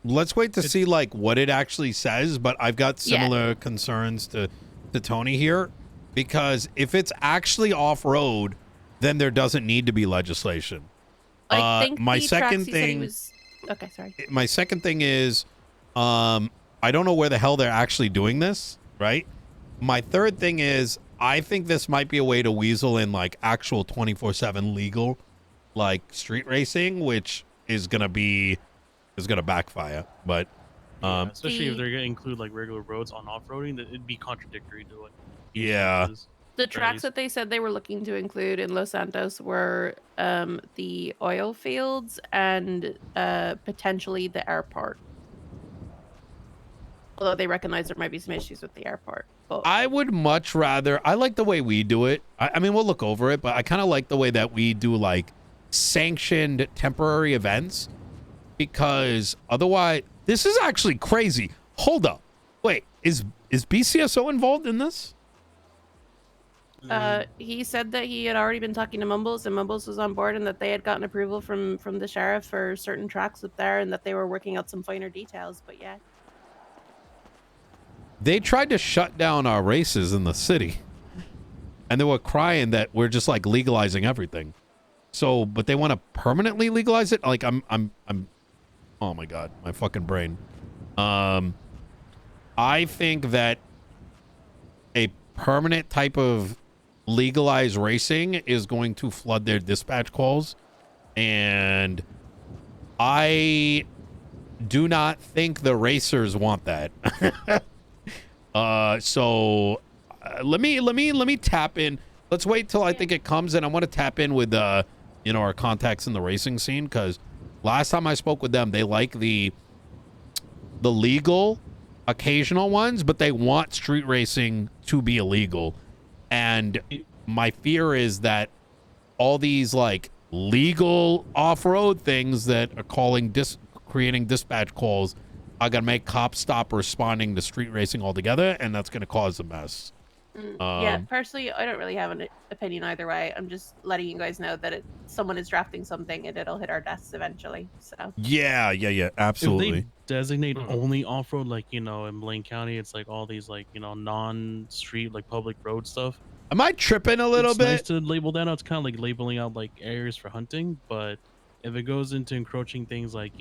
let's wait to see like what it actually says, but I've got similar concerns to Tony here, because if it's actually off-road, then there doesn't need to be legislation. I think my second thing okay, sorry. My second thing is I don't know where the hell they're actually doing this, right? My third thing is I think this might be a way to weasel in like actual 24/7 legal like street racing, which is gonna backfire. But especially if they're gonna include like regular roads on off-roading, that it'd be contradictory to like. Yeah. The tracks that they said they were looking to include in Los Santos were the oil fields and potentially the airport. Although they recognize there might be some issues with the airport. But I would much rather. I like the way we do it. I mean, we'll look over it, but I kind of like the way that we do like sanctioned temporary events, because otherwise, this is actually crazy. Hold up, wait, is BCSO involved in this? he said that he had already been talking to Mumbles, and Mumbles was on board, and that they had gotten approval from the sheriff for certain tracks up there, and that they were working out some finer details. But yeah. They tried to shut down our races in the city, and they were crying that we're just like legalizing everything. So, but they want to permanently legalize it. Like I'm. Oh my god, my fucking brain. I think that a permanent type of legalized racing is going to flood their dispatch calls, and I do not think the racers want that. So let me tap in. Let's wait till I think it comes, and I want to tap in with our contacts in the racing scene, because last time I spoke with them, they like the legal occasional ones, but they want street racing to be illegal. And my fear is that all these like legal off-road things that are creating dispatch calls are gonna make cops stop responding to street racing altogether, and that's gonna cause a mess. Yeah, personally, I don't really have an opinion either way. I'm just letting you guys know that someone is drafting something and it'll hit our desks eventually. So Yeah, If absolutely. they designate Mhm. only off road, like in Blaine County, it's like all these like non-street like public road stuff. Am I tripping a little It's nice bit? to label that out. It's kind of like labeling out like areas for hunting, but if it goes into encroaching things like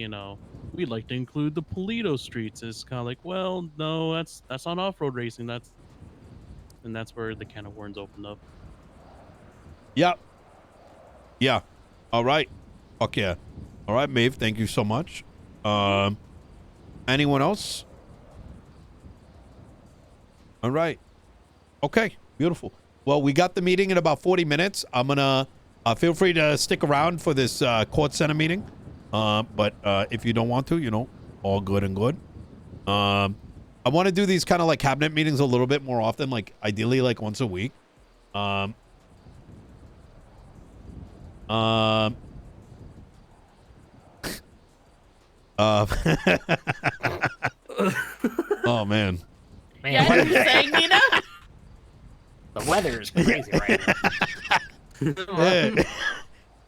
we'd like to include the Polito streets, it's kind of like, well, no, that's not off-road racing. That's where the can of worms opened up. Yep. Yeah. All right. Fuck yeah. All right, Maeve. Thank you so much. Anyone else? All right. Okay. Beautiful. Well, we got the meeting in about 40 minutes. I'm gonna feel free to stick around for this court center meeting. But if you don't want to, all good and good. I want to do these kind of like cabinet meetings a little bit more often, like ideally like once a week. Oh man. Man, yeah, what you're a day. saying, Nino? The weather is crazy right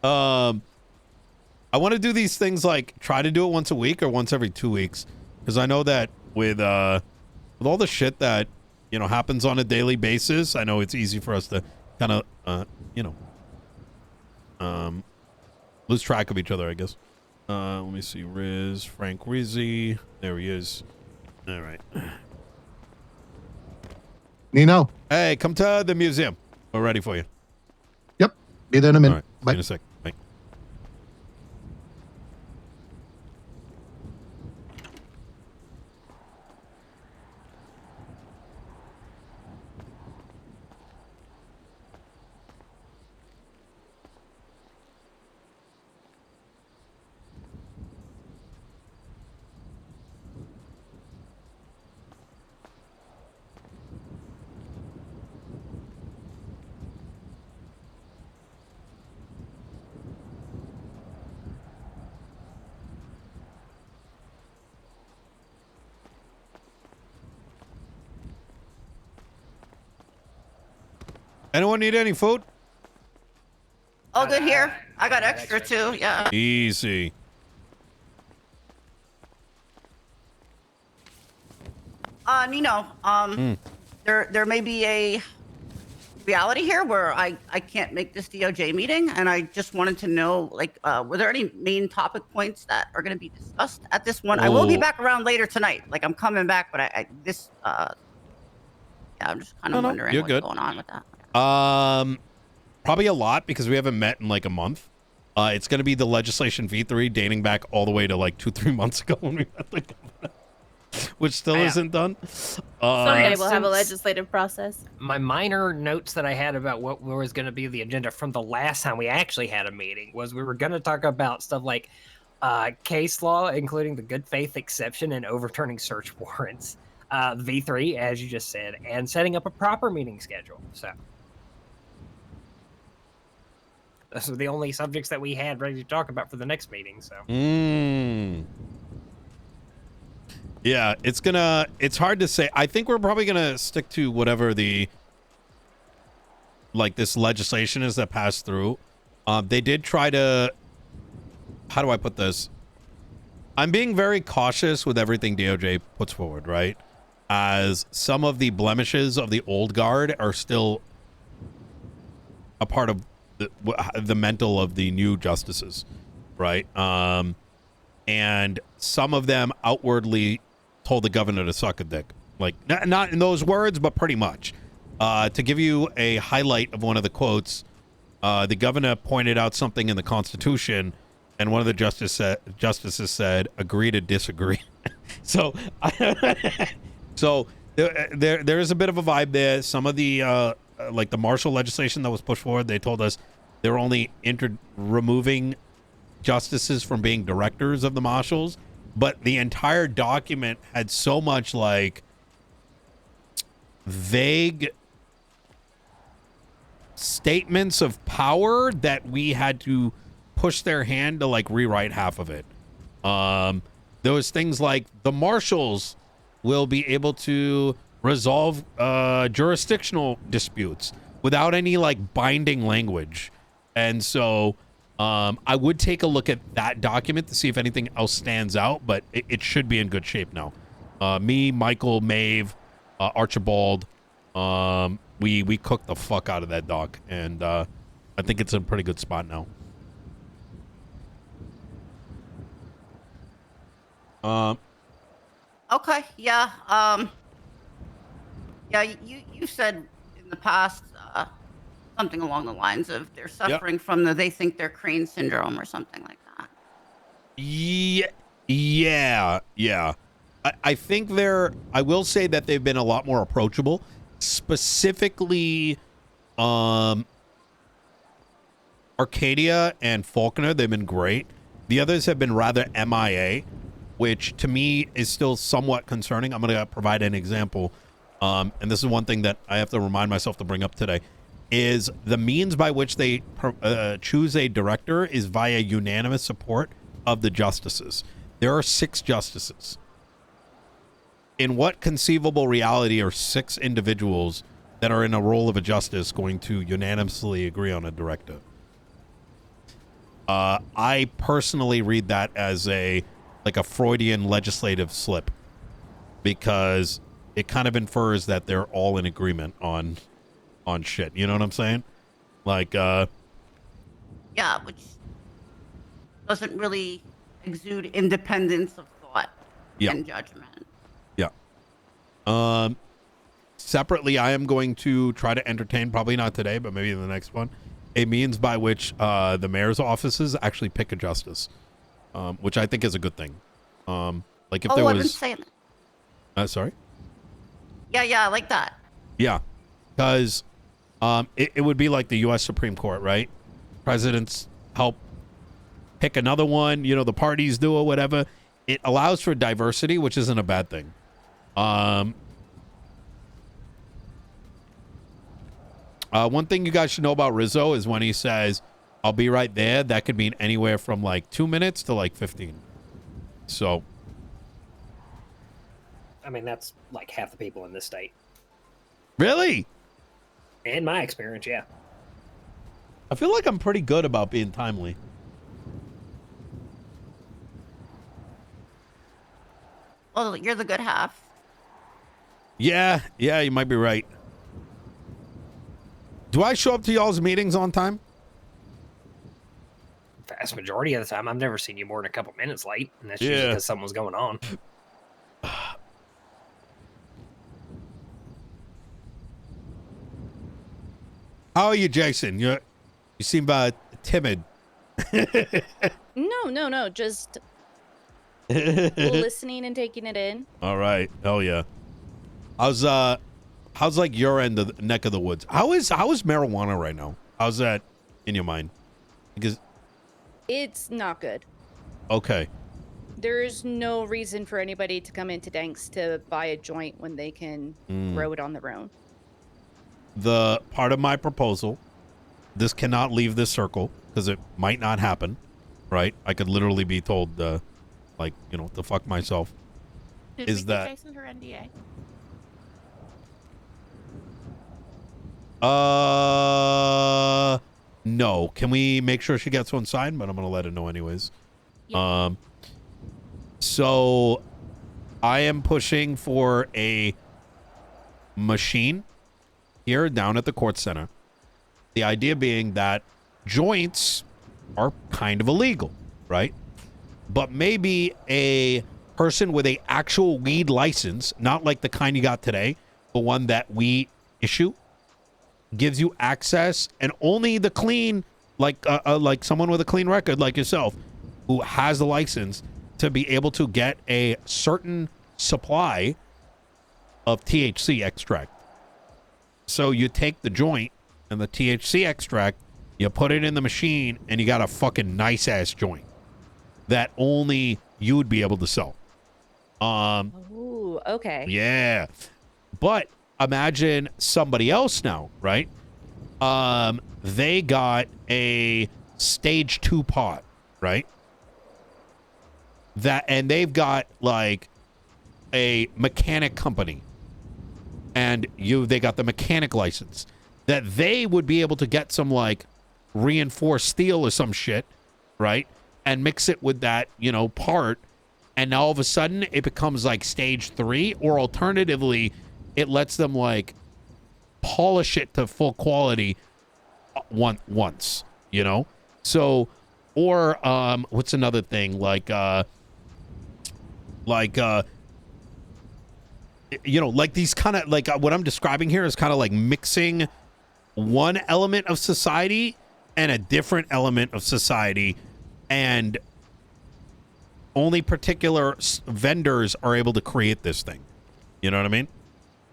now. I want to do these things like try to do it once a week or once every 2 weeks, because I know that with all the shit that happens on a daily basis, I know it's easy for us to kind of lose track of each other, I guess. Let me see. Riz, Frank Rizzi. There he is. All right. Nino. Hey, come to the museum. We're ready for you. Yep. Be there in a All minute. right. See Bye. you in a sec. Bye. Anyone need any food? All good here. I got extra too. Yeah. Easy. Nino. There may be a reality here where I can't make this DOJ meeting, and I just wanted to know, like, were there any main topic points that are going to be discussed at this one? I will be Oh. back around later tonight. Like, I'm coming back, but yeah, I'm just kind of wondering you're what's good. going on with that. Probably a lot because we haven't met in like a month. It's going to be the legislation V3 dating back all the way to like 2-3 months ago when we met the governor, which still isn't done. Someday we'll have a Since- legislative process. My minor notes that I had about what was going to be the agenda from the last time we actually had a meeting was we were going to talk about stuff like case law, including the good faith exception and overturning search warrants, V3, as you just said, and setting up a proper meeting schedule. So those were the only subjects that we had ready to talk about for the next meeting. So yeah, it's hard to say. I think we're probably gonna stick to whatever this legislation is that passed through. They did try to, how do I put this? I'm being very cautious with everything DOJ puts forward, right? As some of the blemishes of the old guard are still a part of the mental of the new justices, right? And some of them outwardly told the governor to suck a dick. Like, not in those words, but pretty much. To give you a highlight of one of the quotes, the governor pointed out something in the Constitution, and one of the justices said, agree to disagree. So there is a bit of a vibe there. Some of the like the martial legislation that was pushed forward, they told us they were only removing justices from being directors of the marshals, but the entire document had so much like vague statements of power that we had to push their hand to like rewrite half of it. There was things like the marshals will be able to resolve jurisdictional disputes without any like binding language. And so I would take a look at that document to see if anything else stands out, but it should be in good shape now. Me, Michael, Maeve, Archibald, we cooked the fuck out of that doc, and I think it's in a pretty good spot now. Okay. Yeah. Yeah. You said in the past something along the lines of they're suffering from they think they're crane syndrome or something like that. Yeah. I think I will say that they've been a lot more approachable. Specifically, Arcadia and Faulkner, they've been great. The others have been rather MIA, which to me is still somewhat concerning. I'm going to provide an example. And this is one thing that I have to remind myself to bring up today, is the means by which they choose a director is via unanimous support of the justices. There are 6 justices. In what conceivable reality are 6 individuals that are in a role of a justice going to unanimously agree on a director? I personally read that as a Freudian legislative slip, because it kind of infers that they're all in agreement on shit. You know what I'm saying? Like, yeah, which doesn't really exude independence of thought and judgment. Yeah. Separately, I am going to try to entertain, probably not today, but maybe in the next one, a means by which the mayor's offices actually pick a justice, which I think is a good thing. Like if there was... I've been saying that. Sorry? Yeah, I like that. Yeah, because it would be like the U.S. Supreme Court, right? Presidents help pick another one, you know, the parties do or whatever. It allows for diversity, which isn't a bad thing. One thing you guys should know about Rizzo is when he says, I'll be right there, that could mean anywhere from like 2 minutes to like 15. So... I mean, that's like half the people in this state. Really? In my experience, yeah. I feel like I'm pretty good about being timely. Well, you're the good half. Yeah, you might be right. Do I show up to y'all's meetings on time? Vast majority of the time, I've never seen you more than a couple minutes late, and that's usually because something's going on. How are you, Jason? You seem timid. No. Just listening and taking it in. All right. Hell yeah. How's like your end of the neck of the woods? How is marijuana right now? How's that in your mind? Because it's not good. Okay. There's no reason for anybody to come into Danks to buy a joint when they can grow it on their own. The part of my proposal, this cannot leave this circle because it might not happen, right? I could literally be told, to fuck myself. Did we give Jason her NDA? No. Can we make sure she gets one signed? But I'm gonna let her know anyways. Yeah. So I am pushing for a machine here down at the court center. The idea being that joints are kind of illegal, right? But maybe a person with a actual weed license, not like the kind you got today, the one that we issue, gives you access, and only the clean, like someone with a clean record like yourself, who has the license to be able to get a certain supply of THC extract. So you take the joint and the THC extract, you put it in the machine, and you got a fucking nice ass joint that only you would be able to sell. Ooh, okay. Yeah. But imagine somebody else now, right? They got a stage 2 pot, right? And they've got like a mechanic company and they got the mechanic license, that they would be able to get some like reinforced steel or some shit, right? And mix it with that, part. And now all of a sudden it becomes like stage 3, or alternatively, it lets them like polish it to full quality once, So, or what's another thing like these kind of like what I'm describing here is kind of like mixing one element of society and a different element of society, and only particular vendors are able to create this thing. You know what I mean?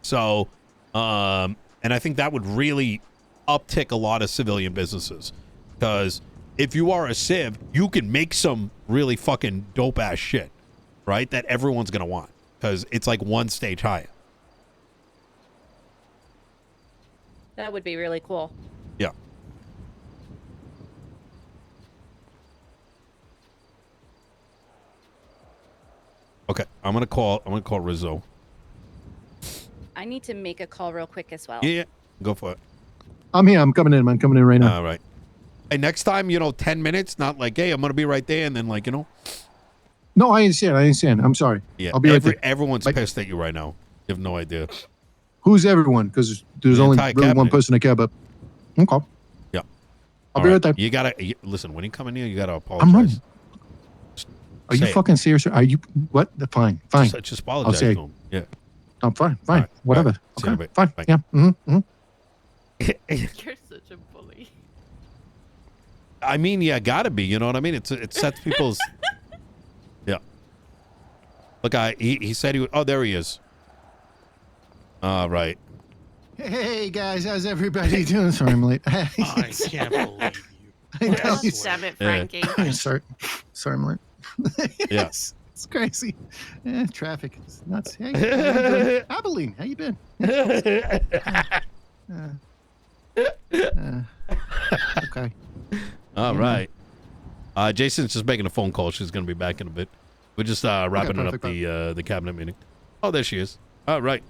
So, and I think that would really uptick a lot of civilian businesses, because if you are a civ, you can make some really fucking dope ass shit, right? That everyone's gonna want, because it's like one stage higher. That would be really cool. Yeah. Okay, I'm gonna call Rizzo. I need to make a call real quick as well. Yeah, go for it. I'm here. I'm coming in. I'm coming in right now. All right. Hey, next time, 10 minutes, not like, hey, I'm gonna be right there, and then like, No, I understand. I'm sorry. Yeah, I'll be right there. Everyone's Bye. pissed at you right now. You have no idea. Who's everyone? Because there's The only entire really one cabinet. person I care about. Okay. Yeah. I'll be right there. You gotta listen when you come in here. You gotta apologize. I'm running. Are you Say it. fucking serious? Are you what? Fine. Just apologize say it. to him. Yeah. I'm fine. All right. Whatever. All right. See you in a Okay. bit. Fine. Bye. Yeah. Mm-hmm. You're such a bully. I mean, yeah, gotta be. You know what I mean? It sets people's. Yeah. Look, he said he would. Oh, there he is. All right. Hey guys, how's everybody doing? Sorry, I'm late. I can't believe you. I know, God it's- damn it, Yeah. Frankie. sorry, I'm late. Yeah. It's crazy. Traffic. It's nuts. Hey, how you doing? Abilene, how you been? Okay. All Yeah. right. Jason's just making a phone call. She's gonna be back in a bit. We're just wrapping it up perfect. the cabinet meeting. Oh, there she is. All right.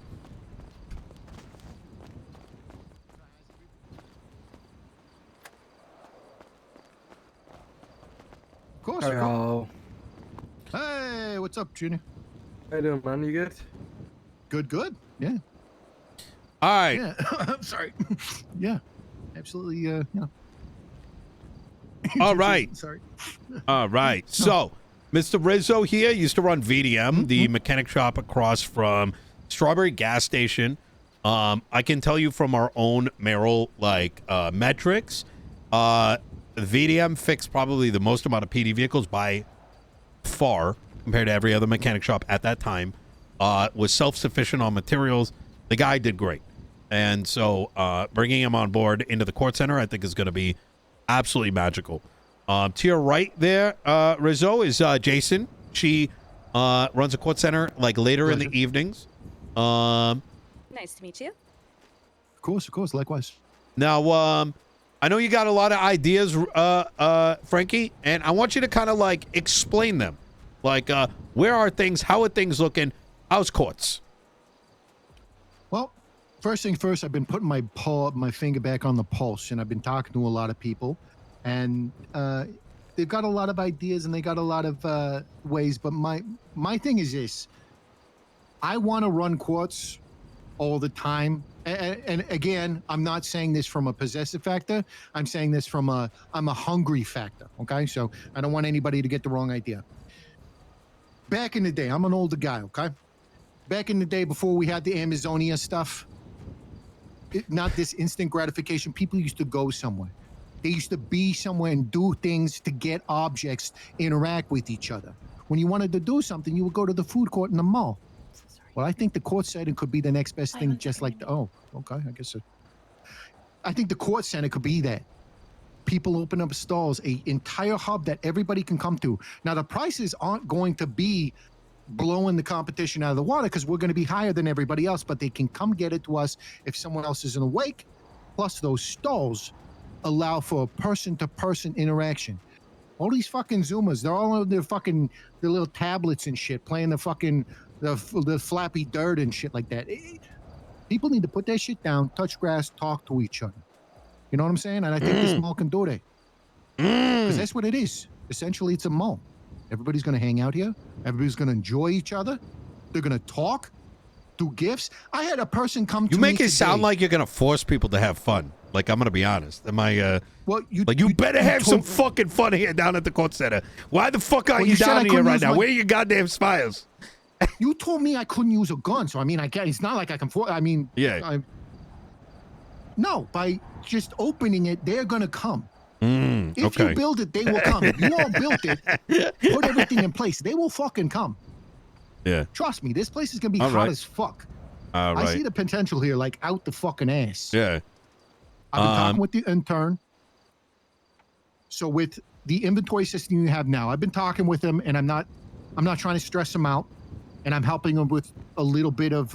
Of course. Hello. Hey, what's up, Junior? How you doing, man? You good? Good. Yeah. All right. Yeah. I'm sorry. Yeah. Absolutely. Yeah. All right. Sorry. All right. So, Mr. Rizzo here used to run VDM, the mechanic shop across from Strawberry Gas Station. I can tell you from our own Merrill metrics, VDM fixed probably the most amount of PD vehicles by far compared to every other mechanic shop at that time. Was self-sufficient on materials. The guy did great. And so bringing him on board into the court center, I think, is going to be absolutely magical. To your right there, Rizzo, is Jason. She runs a court center later in the evenings. Nice to meet you. Of course. Likewise. Now, I know you got a lot of ideas, Frankie, and I want you to kind of explain them. Where are things? How are things looking? How's courts? Well, first thing first, I've been putting my finger back on the pulse, and I've been talking to a lot of people, and they've got a lot of ideas and they got a lot of ways. But my thing is this: I want to run courts all the time. And again, I'm not saying this from a possessive factor. I'm saying this from I'm a hungry factor. Okay, so I don't want anybody to get the wrong idea. Back in the day, I'm an older guy. Okay. Back in the day, before we had the Amazonia stuff, not this instant gratification, people used to go somewhere. They used to be somewhere and do things to get objects, interact with each other. When you wanted to do something, you would go to the food court in the mall. Well, I think the court setting could be the next best thing, just like okay, I guess so. I think the court center could be that. People open up stalls, an entire hub that everybody can come to. Now, the prices aren't going to be blowing the competition out of the water because we're going to be higher than everybody else, but they can come get it to us if someone else isn't awake. Plus, those stalls allow for person-to-person interaction. All these fucking Zoomers, they're all on their little tablets and shit, playing the Flappy Bird and shit like that. People need to put their shit down, touch grass, talk to each other. You know what I'm saying? And I think this mall can do that. Because that's what it is. Essentially, it's a mall. Everybody's going to hang out here. Everybody's going to enjoy each other. They're going to talk, do gifts. I had a person come to You me make it sound today. like you're going to force people to have fun. Like, I'm going to be honest. Am I, Well, you better have some told- fucking fun here down at the court center. Why the fuck aren't Well, you you said I down here couldn't right use now? my- Where are your goddamn smiles? You told me I couldn't use a gun, so I mean, I can't. It's not like I can. Yeah. No, by just opening it, they're gonna come. If Okay. you build it, they will come. You all built it. Put everything in place. They will fucking come. Yeah. Trust me, this place is gonna be All hot right. as fuck. All I right. see the potential here, like out the fucking ass. Yeah. I've been talking with the intern. So with the inventory system you have now, I've been talking with him, and I'm not trying to stress him out, and I'm helping him with a little bit of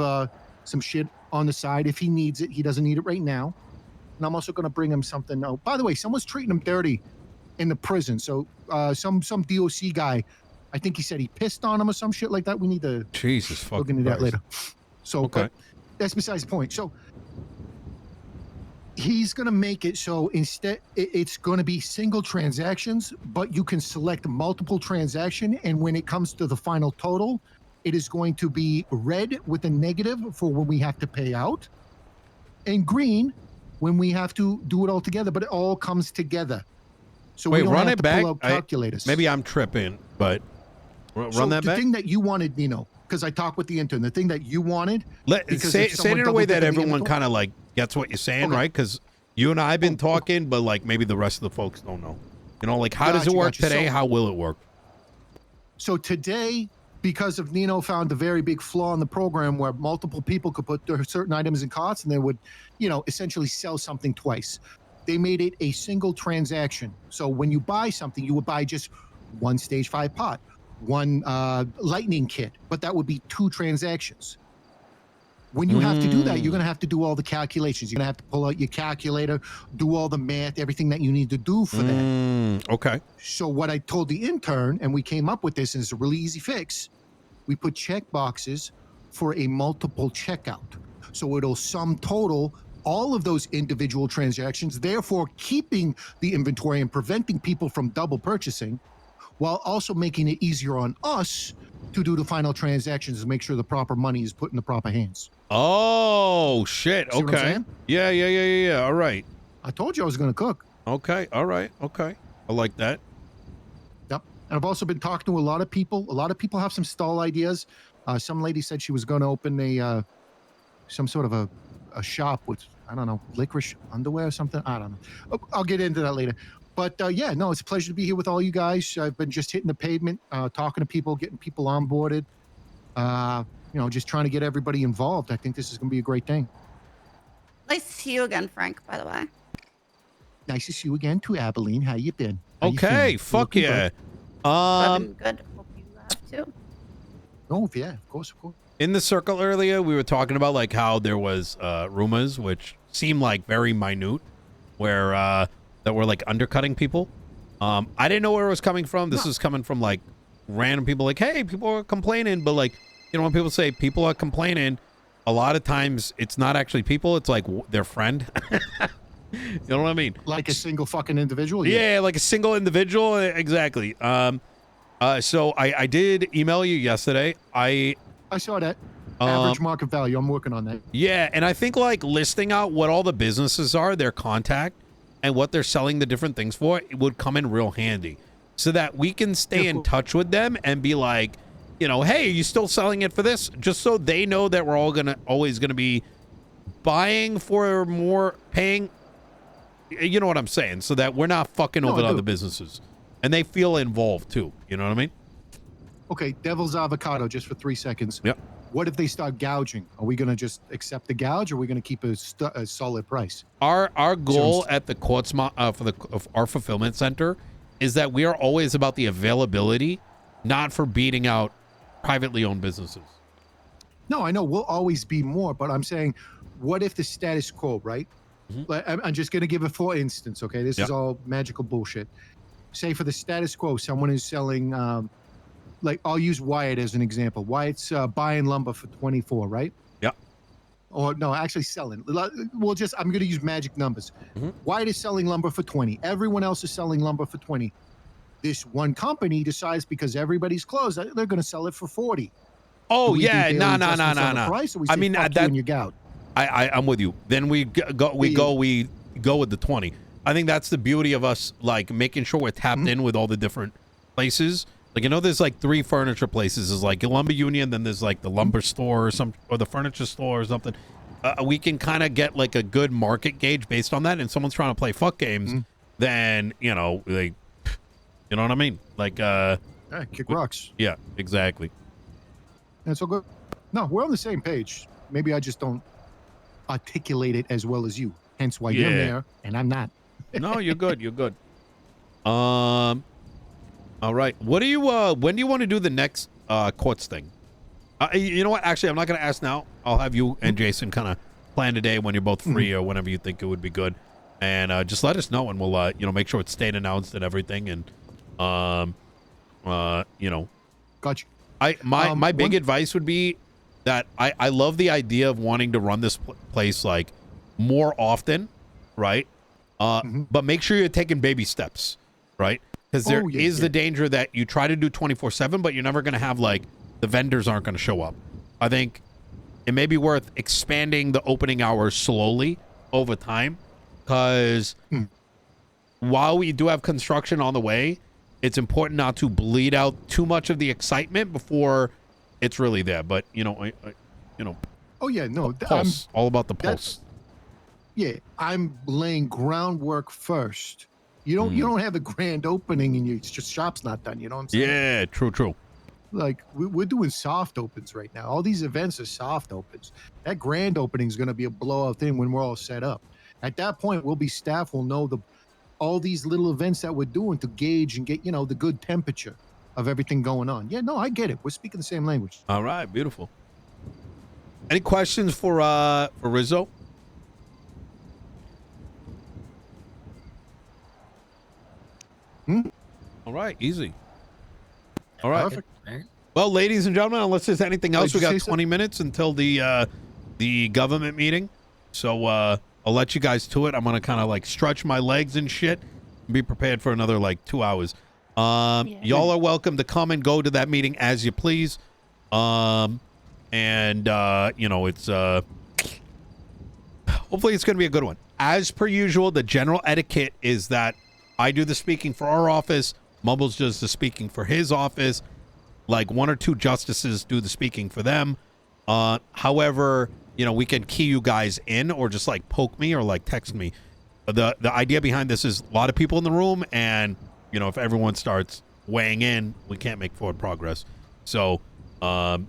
some shit on the side if he needs it. He doesn't need it right now, and I'm also going to bring him something. Oh, by the way, someone's treating him dirty in the prison. So some DOC guy, I think he said he pissed on him or some shit like that. We need to Jesus fucking look into that Christ. later. So Okay. but that's besides the point. So he's going to make it so instead it's going to be single transactions, but you can select multiple transaction, and when it comes to the final total, it is going to be red with a negative for when we have to pay out, and green when we have to do it all together, but it all comes together. So Wait, we don't run have it to back. pull out calculators. Maybe I'm tripping, but run that the back. thing that you wanted, Nino, because I talked with the intern, the thing that you wanted, because Say if it someone in a way double-dipped that in the everyone inventory- kind of like gets what you're saying, Okay. right? Because you and I have been talking, but like maybe the rest of the folks don't know. You know, like how does it Gotcha, work gotcha. today? So- How will it work? So today, because of Nino found a very big flaw in the program where multiple people could put their certain items in carts and they would, essentially sell something twice. They made it a single transaction. So when you buy something, you would buy just one stage 5 pot, one lightning kit, but that would be 2 transactions. When you have to do that, you're going to have to do all the calculations. You're going to have to pull out your calculator, do all the math, everything that you need to do for that. Okay. So what I told the intern, and we came up with this, and it's a really easy fix. We put check boxes for a multiple checkout. So it'll sum total all of those individual transactions, therefore keeping the inventory and preventing people from double purchasing, while also making it easier on us to do the final transactions and make sure the proper money is put in the proper hands. Oh shit. See what I'm Okay. saying? Yeah. All right. I told you I was going to cook. Okay. All right. Okay. I like that. Yep. And I've also been talking to a lot of people. A lot of people have some stall ideas. Some lady said she was going to open some sort of a shop with, I don't know, licorice underwear or something. I don't know. I'll get into that later. But yeah, no, it's a pleasure to be here with all you guys. I've been just hitting the pavement, talking to people, getting people onboarded. Just trying to get everybody involved. I think this is going to be a great thing. Nice to see you again, Frank, by the way. Nice to see you again, too, Abilene. How you been? How you Okay. feeling? Fuck Looking yeah. I've Um, been good. Hope you have too. Oh, yeah, of course. in the circle earlier, we were talking about like how there was rumors which seemed like very minute, where that were like undercutting people. I didn't know where it was coming from. This is coming from like random people. Like, hey, people are complaining, but like, when people say people are complaining, a lot of times it's not actually people. It's like their friend. You know what I mean? Like a single fucking individual? Yeah, like a single individual. Exactly. So I did email you yesterday. I saw that. Average market value. I'm working on that. Yeah, and I think like listing out what all the businesses are, their contact, and what they're selling the different things for, it would come in real handy, so that we can stay in touch with them and be like, hey, are you still selling it for this? Just so they know that we're always gonna be buying for more, paying. You know what I'm saying? So that we're not fucking over other businesses, and they feel involved too. You know what I mean? Okay, devil's avocado, just for 3 seconds. Yep. What if they start gouging? Are we going to just accept the gouge, or are we going to keep a solid price? Our goal at the courts of our fulfillment center is that we are always about the availability, not for beating out privately owned businesses. No, I know we'll always be more, but I'm saying, what if the status quo, right? I'm just going to give it for instance, okay? This is all magical bullshit. Say for the status quo, someone is selling, like I'll use Wyatt as an example. Wyatt's buying lumber for 24, right? Yeah. or no, actually selling. Well, just I'm going to use magic numbers. White is selling lumber for 20. Everyone else is selling lumber for 20. This one company decides because everybody's closed, they're going to sell it for 40. Oh Do we do yeah, daily no. adjustments on the price, or we say, fuck you and you gout? I'm with you. Then we go with the 20. I think that's the beauty of us, like making sure we're tapped in with all the different places. Like, there's like 3 furniture places. There's like a lumber union, then there's like the lumber store or the furniture store or something. We can kind of get like a good market gauge based on that. And someone's trying to play fuck games, then you know what I mean? Like kick rocks. Yeah, exactly. That's all good. No, we're on the same page. Maybe I just don't articulate it as well as you. Hence why you're there and I'm not. No, you're good. You're good. All right. What do you when do you want to do the next courts thing? You know what? Actually, I'm not going to ask now. I'll have you and Jason kind of plan today when you're both free or whenever you think it would be good. And just let us know and we'll make sure it's state announced and everything, and Gotcha. My big advice would be that I love the idea of wanting to run this place like more often, right? But make sure you're taking baby steps, right? Because there is the danger that you try to do 24/7, but you're never going to have like the vendors aren't going to show up. I think it may be worth expanding the opening hours slowly over time, because while we do have construction on the way, it's important not to bleed out too much of the excitement before it's really there. But Oh yeah, no, pulse, all about the pulse. Yeah, I'm laying groundwork first. You don't have a grand opening and your shop's not done. You know what I'm saying? Yeah, true. Like we're doing soft opens right now. All these events are soft opens. That grand opening is going to be a blowout thing when we're all set up. At that point, we'll be staff. We'll know all these little events that we're doing to gauge and get the good temperature of everything going on. Yeah, no, I get it. We're speaking the same language. All right, beautiful. Any questions for Rizzo? All right, easy. All right. Perfect. Well, ladies and gentlemen, unless there's anything else, we got 20 minutes until the government meeting. So I'll let you guys to it. I'm gonna kind of like stretch my legs and shit. Be prepared for another like 2 hours. Y'all are welcome to come and go to that meeting as you please. It's hopefully it's gonna be a good one. As per usual, the general etiquette is that I do the speaking for our office. Mumbles does the speaking for his office. Like 1 or 2 justices do the speaking for them. However, we can key you guys in or just like poke me or like text me. The idea behind this is a lot of people in the room, and if everyone starts weighing in, we can't make forward progress. So that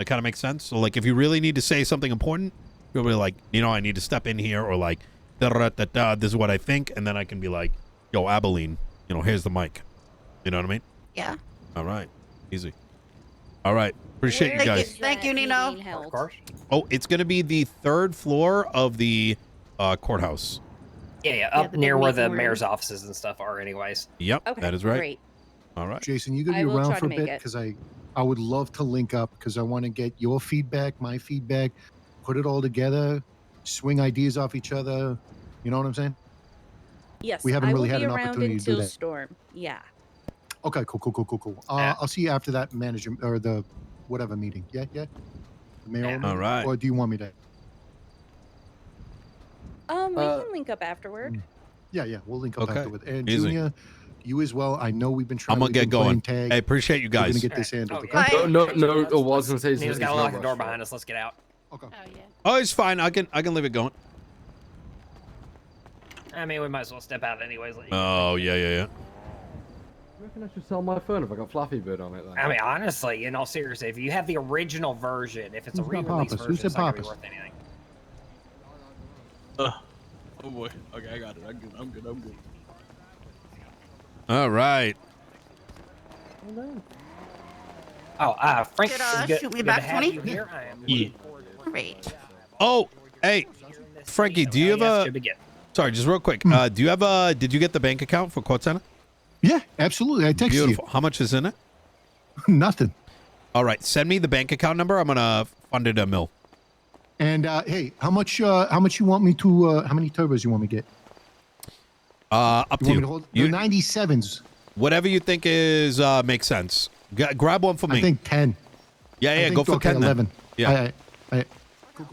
kind of makes sense. So like if you really need to say something important, you'll be like, I need to step in here, or like this is what I think, and then I can be like, yo, Abilene, here's the mic. You know what I mean? Yeah. All right. Easy. All right. Appreciate you guys. Thank you, Nino. Of course. Oh, it's going to be the 3rd floor of the courthouse. Yeah, up near where the mayor's offices and stuff are anyways. Yep, Okay, that is right. Great. All right. Jason, you gonna I be will around try for a to make bit? it. Because I would love to link up, because I want to get your feedback, my feedback, put it all together, swing ideas off each other. You know what I'm saying? Yes, We haven't I really will had be an around opportunity to do until that. Storm. Yeah. Okay, cool. I'll see you after that management or the whatever meeting. Yeah. The mayoral meeting? All right. Or do you want me to? We can link up afterward. Yeah, we'll link up Okay, afterward. And easy. Junior, you as well. I know we've been trying. I'm going to get going. Tag. I appreciate you We're guys. gonna get this handled. Oh, Okay? yeah. No. I was gonna say Nino's got to lock the door behind us. Let's get out. Okay. Oh yeah. Oh, it's fine. I can leave it going. I mean, we might as well step out anyways. Oh, yeah. I reckon I should sell my phone if I got Flappy Bird on it then. I mean, honestly, in all seriousness, if you have the original version, if it's a Who's got re-release Papas? Who version, said it's not gonna be Papas? worth anything. Oh boy. Okay, I got it. I'm good. All right. Oh, Frank, Could, it's good, shoot me good back to have 20? you here. I am Yeah. looking forward to Great. Oh, hey, Frankie, do you have a... should be good. Sorry, just real quick. Do you have did you get the bank account for Court Center? Yeah, absolutely. I texted Beautiful. How much is in it? you. Nothing. All right, send me the bank account number. I'm going to fund it a mil. And hey, how much you want me to? How many turbos you want me to get? Up to You want me you. to hold the 97s? Whatever you think is makes sense. Grab one for me. I think 10. yeah, I yeah. think, Go for okay, 10. then. 11. Yeah. All right. Cool.